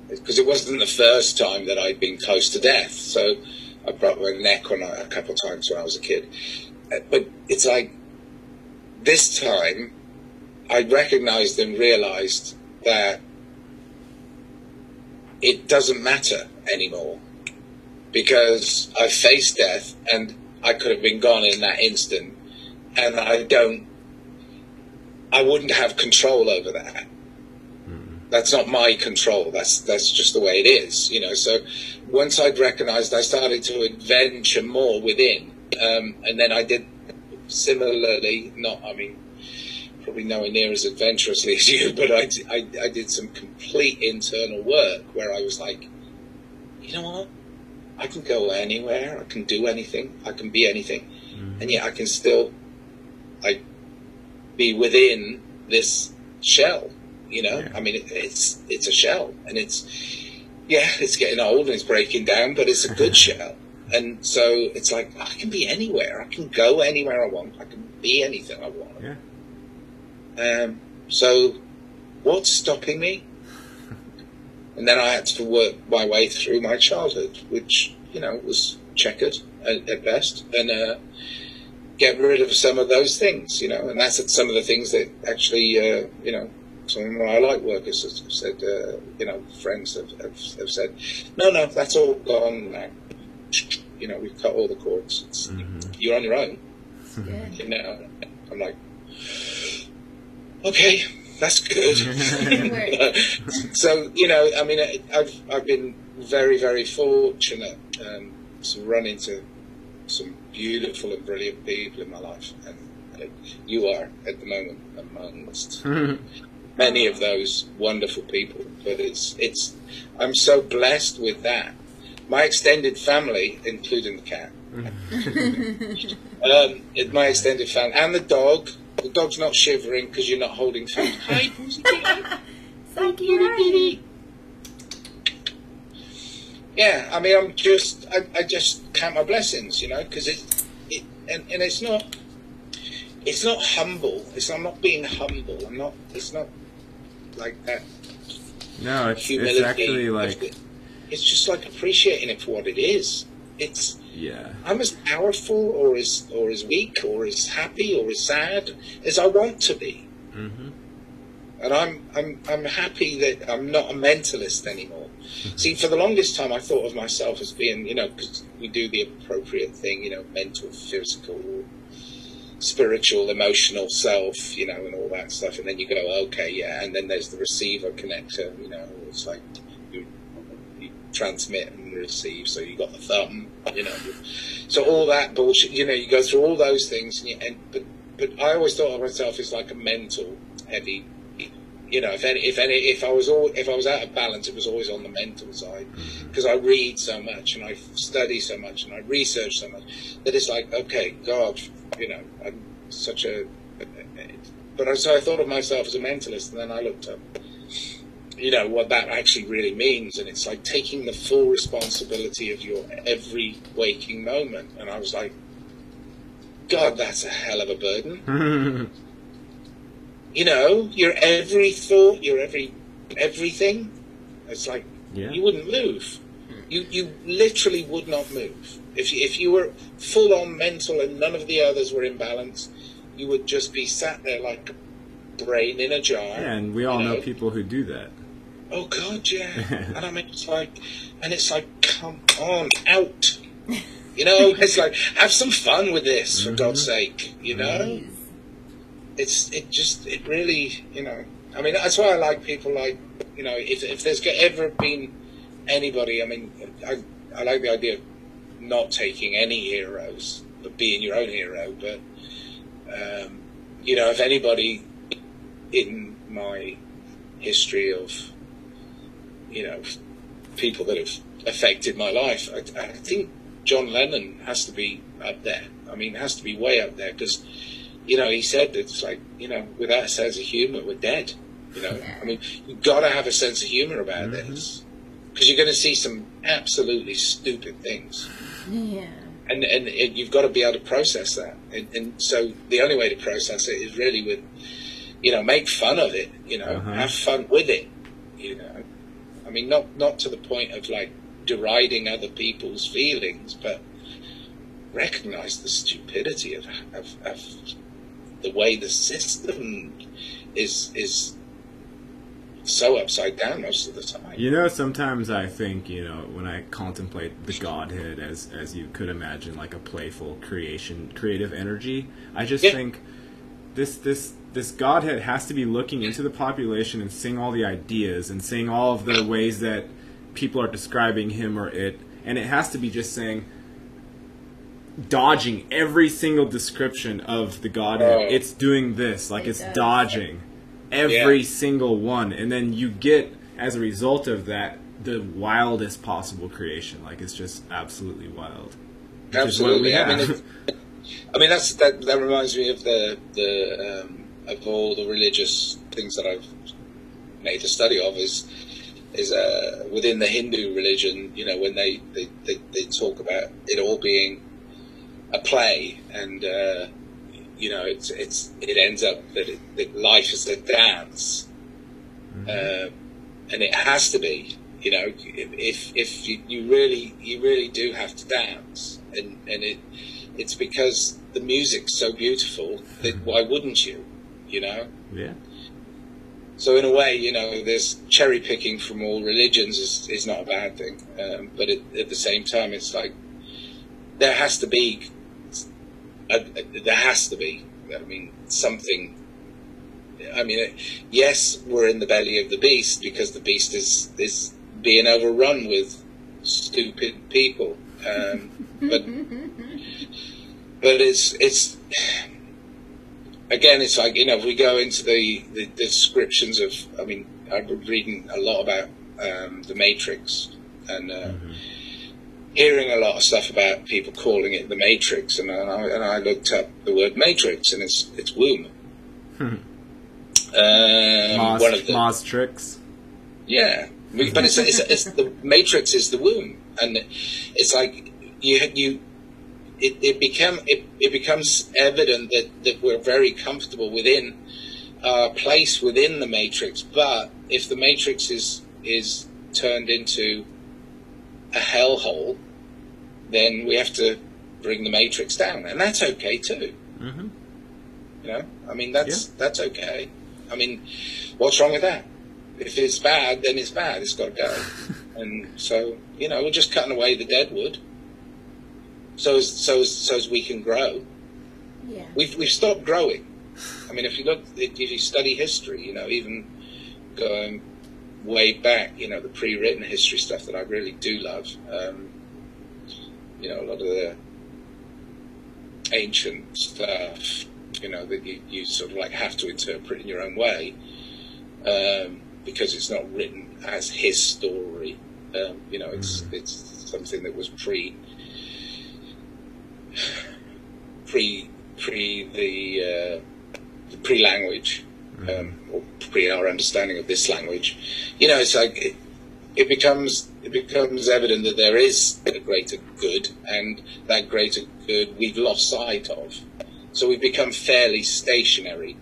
because it wasn't the first time that I'd been close to death. So I broke my neck a couple of times when I was a kid. But it's like, this time I recognized and realized that it doesn't matter anymore, because I faced death and I could have been gone in that instant, and I wouldn't have control over that. That's not my control. That's just the way it is, you know. So once I'd recognized, I started to adventure more within, and then I did similarly. Probably nowhere near as adventurously as you, but I did some complete internal work where I was like, you know what? I can go anywhere. I can do anything. I can be anything, and yet I can still, like, be within this shell. You know, I mean, it's a shell, and it's getting old and it's breaking down, but it's a good shell. And so it's like, I can be anywhere. I can go anywhere I want. I can be anything I want. Yeah. So what's stopping me? And then I had to work my way through my childhood, which, you know, was checkered at best, and get rid of some of those things, you know. And that's some of the things that actually, you know, some of my light workers have said, you know, friends have said, no, that's all gone now. You know, we've cut all the cords. You're on your own. You know, I'm like, okay, that's good. So, you know, I mean, I've been very, very fortunate to run into some beautiful and brilliant people in my life, and you are at the moment amongst many of those wonderful people. But it's I'm so blessed with that. My extended family, including the cat, my extended family, and the dog. The dog's not shivering because you're not holding food. Hi, Pussycat. So cute. Yeah, I mean, I just count my blessings, you know, because and it's not humble. I'm not being humble. It's not like that. No, it's actually like, it's just like appreciating it for what it is. I'm as powerful or as weak or as happy or as sad as I want to be. Mm-hmm. And I'm happy that I'm not a mentalist anymore. See, for the longest time, I thought of myself as being, because we do the appropriate thing, mental, physical, spiritual, emotional self, and all that stuff. And then you go, okay, yeah. And then there's the receiver connector, it's like you transmit and receive. So you got the thumb, So all that bullshit, you go through all those things. But I always thought of myself as like a mental heavy. If I was out of balance, it was always on the mental side, because I read so much and I study so much and I research so much that it's like, okay, God, I'm such a. So I thought of myself as a mentalist, and then I looked up, what that actually really means, and it's like taking the full responsibility of your every waking moment, and I was like, God, that's a hell of a burden. Your every thought, your everything. It's like you wouldn't move. You literally would not move. If you were full on mental and none of the others were in balance, you would just be sat there like a brain in a jar. Yeah, and we all know people who do that. Oh God, yeah. And I mean, it's like, come on, out. It's like, have some fun with this, for God's sake. It really, I mean, that's why I like people like, if there's ever been anybody, I mean, I like the idea of not taking any heroes, but being your own hero. But, if anybody in my history of, people that have affected my life, I think John Lennon has to be up there. I mean, has to be way up there, because he said it's like, without a sense of humour, we're dead. I mean, you've got to have a sense of humour about this, because you're going to see some absolutely stupid things. Yeah. And you've got to be able to process that. And so the only way to process it is really with, make fun of it, have fun with it, I mean, not to the point of like deriding other people's feelings, but recognise the stupidity of the way the system is so upside down most of the time. Sometimes I think, when I contemplate the Godhead as you could imagine, like a playful creative energy, I just think this Godhead has to be looking into the population and seeing all the ideas and seeing all of the ways that people are describing him or it, and it has to be just saying, dodging every single description of the Godhead. It's doing this, like it's dodging every single one, and then you get, as a result of that, the wildest possible creation. Like, it's just absolutely wild. Absolutely. I mean, that reminds me of the of all the religious things that I've made a study of is within the Hindu religion, when they talk about it all being a play, and it ends up that life is a dance, and it has to be. If you really do have to dance, and it's because the music's so beautiful that why wouldn't you? Yeah. So in a way, there's cherry picking from all religions is not a bad thing, but at the same time, it's like there has to be. I mean, something. I mean, yes, we're in the belly of the beast because the beast is being overrun with stupid people. But it's again, it's like, if we go into the descriptions of, I mean, I've been reading a lot about the Matrix, and hearing a lot of stuff about people calling it the Matrix, and I looked up the word Matrix, and it's womb. One of the Mostrix. Yeah, but it's the Matrix is the womb, and it's like it becomes evident that we're very comfortable within our place within the Matrix, but if the Matrix is turned into a hellhole, then we have to bring the Matrix down, and that's okay too. I mean, that's okay. I mean, what's wrong with that? If it's bad, then it's bad. It's got to go. And so, you know, we're just cutting away the dead wood, so as we can grow. Yeah. We've stopped growing. I mean, if you study history, you know, even going way back, you know, the pre-written history stuff that I really do love. You know, a lot of the ancient stuff, you know, that you sort of like have to interpret in your own way, because it's not written as his story. You know, it's something that was pre language, or pre our understanding of this language. You know, it's like it becomes evident that there is a greater good, and that greater good we've lost sight of. So we've become fairly stationary,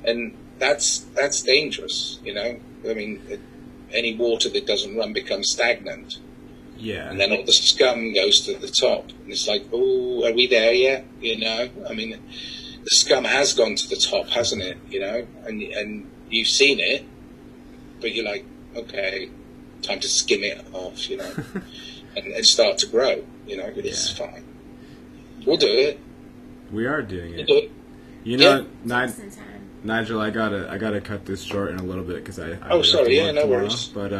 and that's dangerous. You know, I mean, any water that doesn't run becomes stagnant. Yeah. And then all the scum goes to the top, and it's like, oh, are we there yet? You know, I mean, the scum has gone to the top, hasn't it? You know, and you've seen it, but you're like, okay, time to skim it off, you know, and start to grow. You know, it's fine. We'll do it. We are doing We'll it. do it. You know, Yeah. Nigel, I gotta cut this short in a little bit because I Oh, sorry. Yeah, no tomorrow, worries. But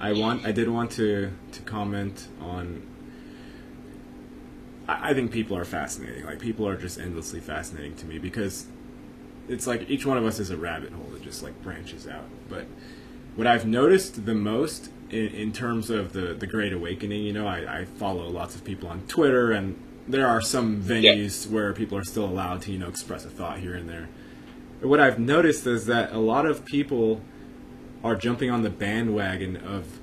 I did want to comment on. I think people are fascinating. Like, people are just endlessly fascinating to me, because it's like each one of us is a rabbit hole that just like branches out. But what I've noticed the most in terms of the Great Awakening, you know, I follow lots of people on Twitter, and there are some venues where people are still allowed to, you know, express a thought here and there. But what I've noticed is that a lot of people are jumping on the bandwagon of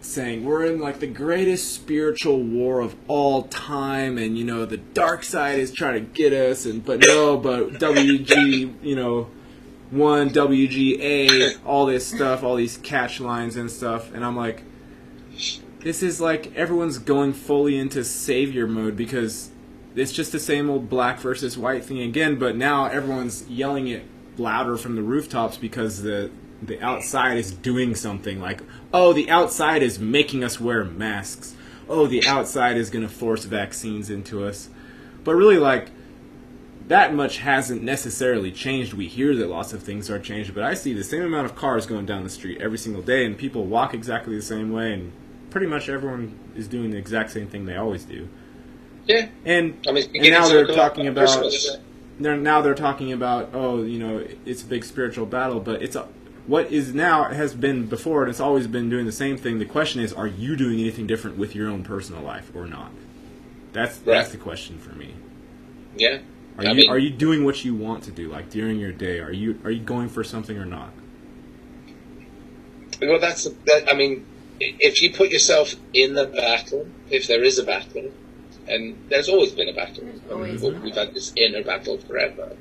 saying we're in like the greatest spiritual war of all time, and you know the dark side is trying to get us, but WG, you know, WGA, all this stuff, all these catch lines and stuff, and I'm like, this is like everyone's going fully into savior mode, because it's just the same old black versus white thing again, but now everyone's yelling it louder from the rooftops because the outside is doing something. Like, oh, the outside is making us wear masks. Oh, the outside is going to force vaccines into us. But really, like, that much hasn't necessarily changed. We hear that lots of things are changed, but I see the same amount of cars going down the street every single day, and people walk exactly the same way, and pretty much everyone is doing the exact same thing they always do. Yeah. And now they're talking about oh, you know, it's a big spiritual battle, but it's what is now has been before, and it's always been doing the same thing. The question is, are you doing anything different with your own personal life or not? That's the question for me. Yeah. Are you doing what you want to do, like during your day? Are you going for something or not? Well, I mean, if you put yourself in the battle, if there is a battle, and there's always been a battle. We've had this inner battle forever.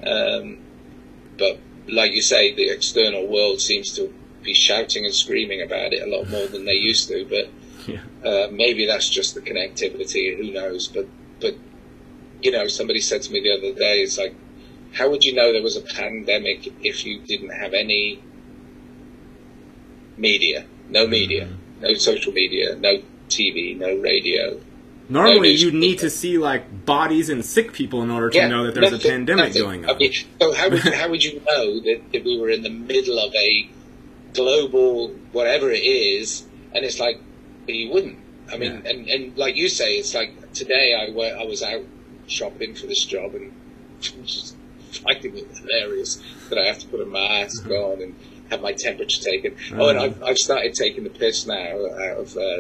But like you say, the external world seems to be shouting and screaming about it a lot more than they used to. But maybe that's just the connectivity. Who knows? But you know, somebody said to me the other day, it's like, how would you know there was a pandemic if you didn't have any media? No media, no social media, no TV, no radio. Normally, you'd need to see like bodies and sick people in order to know that there's a pandemic going on. I mean, so how would you know that we were in the middle of a global whatever it is? And it's like, you wouldn't. I mean, and like you say, it's like today I was out shopping for this job, and just finding it hilarious that I have to put a mask on and have my temperature taken. Oh, and I've started taking the piss now out of the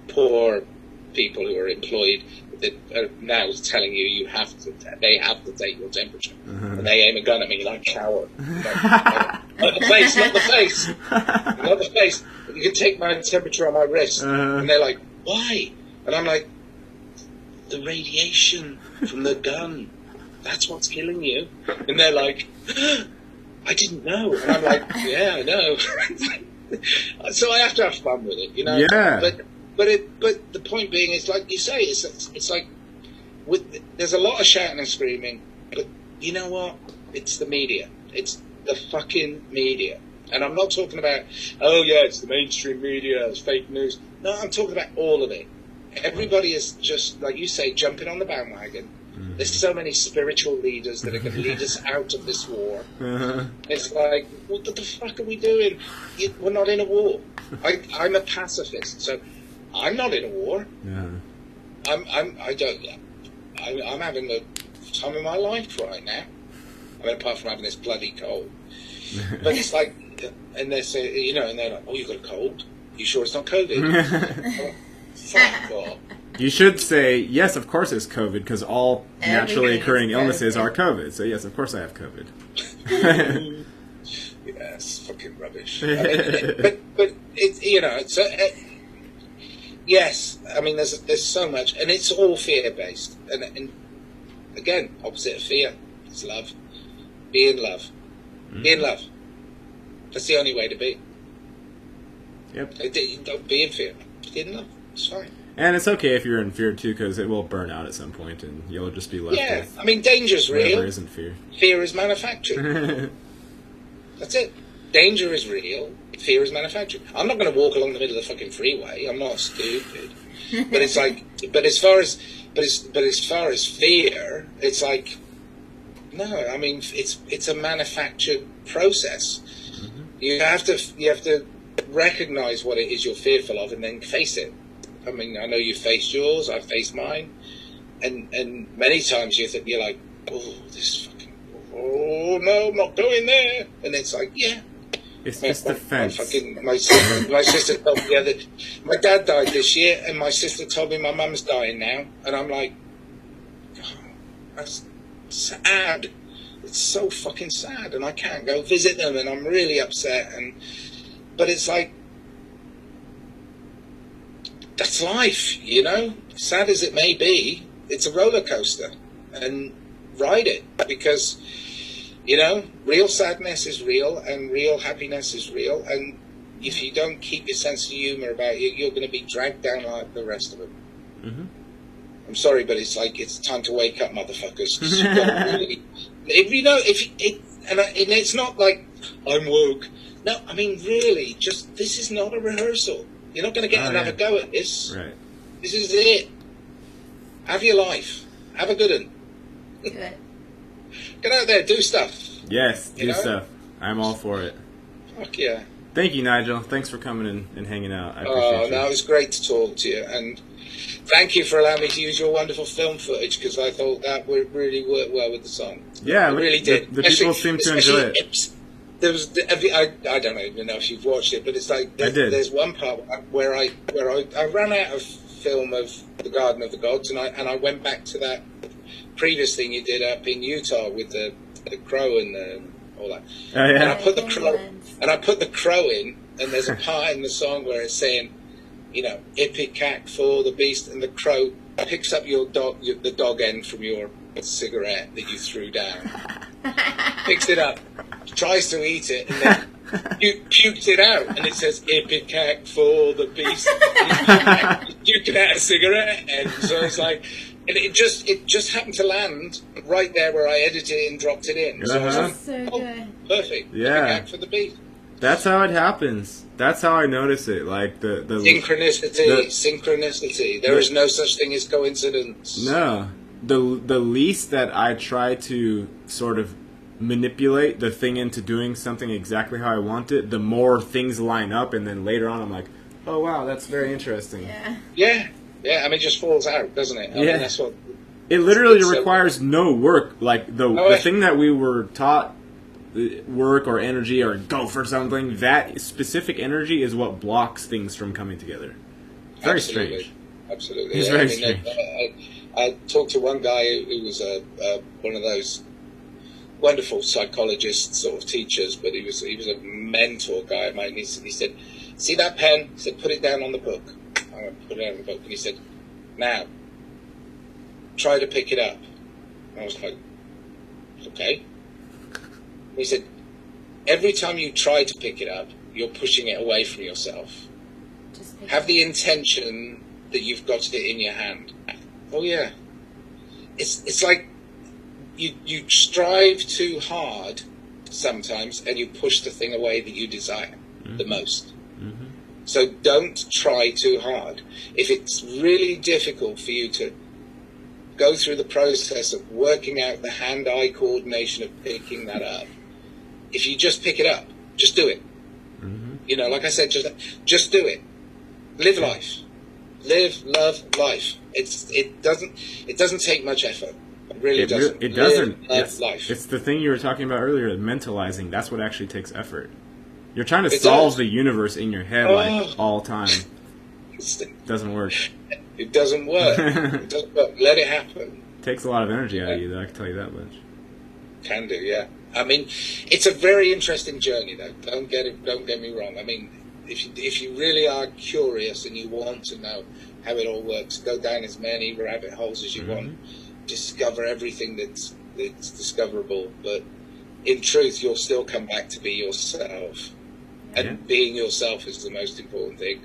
poor people who are employed that are now telling you they have to take your temperature, and they aim a gun at me like shower. Not the face, not the face, not the face. You can take my temperature on my wrist, and they're like, why? And I'm like, the radiation from the gun, that's what's killing you. And they're like, I didn't know. And I'm like, yeah, I know. So I have to have fun with it, you know. Yeah. But the point being, it's like you say, it's like there's a lot of shouting and screaming, but you know what? It's the media. It's the fucking media. And I'm not talking about, oh yeah, it's the mainstream media, it's fake news. No, I'm talking about all of it. Everybody is just, like you say, jumping on the bandwagon. There's so many spiritual leaders that are going to lead us out of this war. It's like, what the fuck are we doing? We're not in a war. I'm a pacifist, so I'm not in a war. I'm having the time of my life right now. I mean, apart from having this bloody cold. But it's like, and they say, you know, and they're like, oh, you got a cold? You sure it's not COVID? Fuck off. You should say, yes, of course it's COVID, because all naturally occurring illnesses are COVID. So yes, of course I have COVID. Yeah, it's fucking rubbish. I mean, but it's, you know, it's, yes, I mean, there's so much, and it's all fear-based. And again, opposite of fear is love. Be in love. Be in love. That's the only way to be. Yep. Don't be in fear. Be in love. It's fine. And it's okay if you're in fear too, because it will burn out at some point, and you'll just be left with. I mean, danger's real. Whatever isn't fear. Fear is manufactured. That's it. Danger is real. Fear is manufactured. I'm not going to walk along the middle of the fucking freeway. I'm not stupid. But it's like, but as far as fear, it's like, no. I mean, it's a manufactured process. You have to recognize what it is you're fearful of, and then face it. I mean, I know you faced yours, I've faced mine, and many times you're like, oh, this fucking, oh no, I'm not going there, and it's like, yeah. It's just defense. My sister told me my dad died this year, and my sister told me my mum's dying now, and I'm like, oh, that's sad. It's so fucking sad, and I can't go visit them, and I'm really upset, but it's like, that's life, you know? Sad as it may be, it's a roller coaster, and ride it, because, you know, real sadness is real, and real happiness is real, and if you don't keep your sense of humour about it, you're going to be dragged down like the rest of them. I'm sorry, but it's like, it's time to wake up, motherfuckers. Really, and it's not like I'm woke. No, I mean, really, just, this is not a rehearsal. You're not going to get another go at this. Right. This is it. Have your life. Have a good one. Good. Get out there, do stuff. Yes, do stuff. I'm all for it. Fuck yeah. Thank you, Nigel. Thanks for coming and hanging out. I appreciate you. No, it was great to talk to you. And thank you for allowing me to use your wonderful film footage, because I thought that would really work well with the song. Yeah, it really did. The people seem to enjoy it. There was, I don't even know if you've watched it, but it's like there's one part where I ran out of film of the Garden of the Gods, and I went back to that previous thing you did up in Utah with the crow and all that. Oh, yeah. And I put the crow in, and there's a part in the song where it's saying, you know, ipecac for the beast, and the crow picks up the dog end from your cigarette that you threw down, picks it up, tries to eat it, and then pukes it out, and it says ipecac for the beast. Puking out a cigarette end. So it's like, and it just happened to land right there where I edited it and dropped it in. So it's like, so good. Perfect. Yeah. Ipecac for the beast. That's how it happens. That's how I notice it. Like the synchronicity. There is no such thing as coincidence. No. The least that I try to sort of manipulate the thing into doing something exactly how I want it, the more things line up, and then later on I'm like, oh wow, that's very interesting. Yeah. I mean, it just falls out, doesn't it? I mean, that's what. It literally requires no work. Like the thing that we were taught, work or energy or go for something, that specific energy is what blocks things from coming together. Very strange. Absolutely. It's very strange. I talked to one guy who was one of those wonderful psychologist sort of teachers, but he was a mentor guy of mine. He said, "See that pen?" He said, "Put it down on the book." I put it down on the book, and he said, "Now, try to pick it up." And I was like, "Okay." And he said, "Every time you try to pick it up, you're pushing it away from yourself. Have the intention that you've got it in your hand." Oh yeah, it's like you strive too hard sometimes, and you push the thing away that you desire the most. Mm-hmm. So don't try too hard. If it's really difficult for you to go through the process of working out the hand-eye coordination of picking that up, if you just pick it up, just do it. Mm-hmm. You know, like I said, just do it. Live life. Live, love, life. It doesn't take much effort. It really doesn't. It doesn't. Live life. It's the thing you were talking about earlier, mentalizing. That's what actually takes effort. You're trying to It solve does. the universe in your head like all time. Doesn't work. It doesn't work. It doesn't work. Let it happen. Takes a lot of energy out of you, though, I can tell you that much. Can do, yeah. I mean, it's a very interesting journey, though. Don't get me wrong. I mean, if you really are curious and you want to know how it all works, go down as many rabbit holes as you want. Discover everything that's discoverable. But in truth, you'll still come back to be yourself. And being yourself is the most important thing,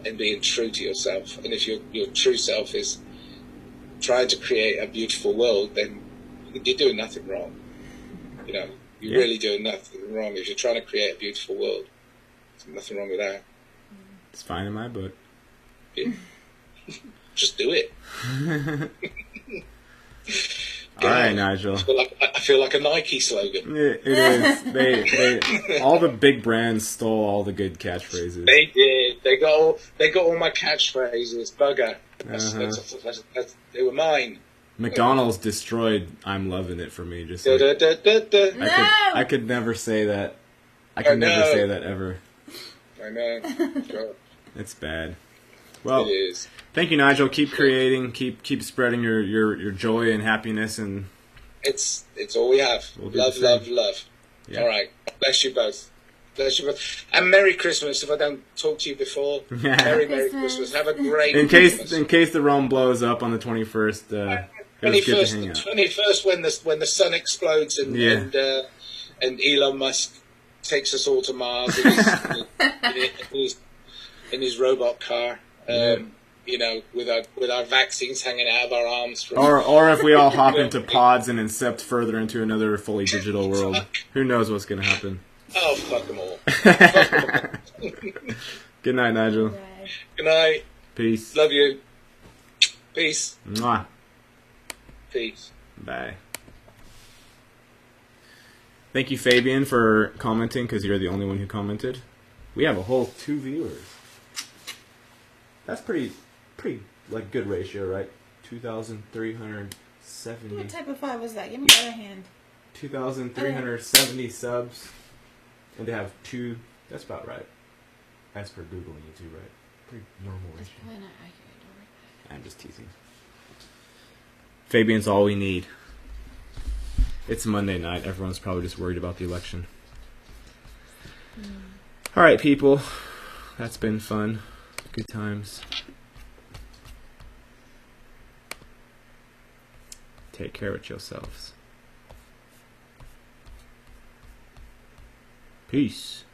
and being true to yourself. And if your true self is trying to create a beautiful world, then you're doing nothing wrong. You know, you're really doing nothing wrong if you're trying to create a beautiful world. There's nothing wrong with that. It's fine in my book. Yeah. Just do it. All right, Nigel. I feel like a Nike slogan. It is. They all the big brands stole all the good catchphrases. They did. They got all my catchphrases. Bugger. They were mine. McDonald's destroyed "I'm loving it" for me. Just Da, like, da, da, da, da. I could never say that. I could never say that ever. I know. God, It's bad. Well, it is. thank you, Nigel. Keep creating. Keep spreading your joy and happiness, and It's all we have. We'll do Love, the same. love, love. Yeah. All right. Bless you both. Bless you both. And Merry Christmas. If I don't talk to you before, Merry Christmas. Have a great in Christmas. case the Rome blows up on the 21st, it was good to hang out. 21st, when the sun explodes and Elon Musk takes us all to Mars in his robot car. You know, with our vaccines hanging out of our arms. Or if we all hop into pods and incept further into another fully digital world, who knows what's going to happen? Oh, fuck them all. Good night, Nigel. Good night. Peace. Love you. Peace. Mwah. Peace. Bye. Thank you, Fabian, for commenting, because you're the only one who commented. We have a whole 2 viewers. That's pretty like good ratio, right? 2,370. What type of 5 was that? Give me the other hand. 2,370 subs, and to have 2. That's about right. As per Google and YouTube, right? Pretty normal ratio. Probably not accurate. I'm just teasing. Fabian's all we need. It's Monday night. Everyone's probably just worried about the election. All right, people. That's been fun. Good times. Take care of yourselves. Peace.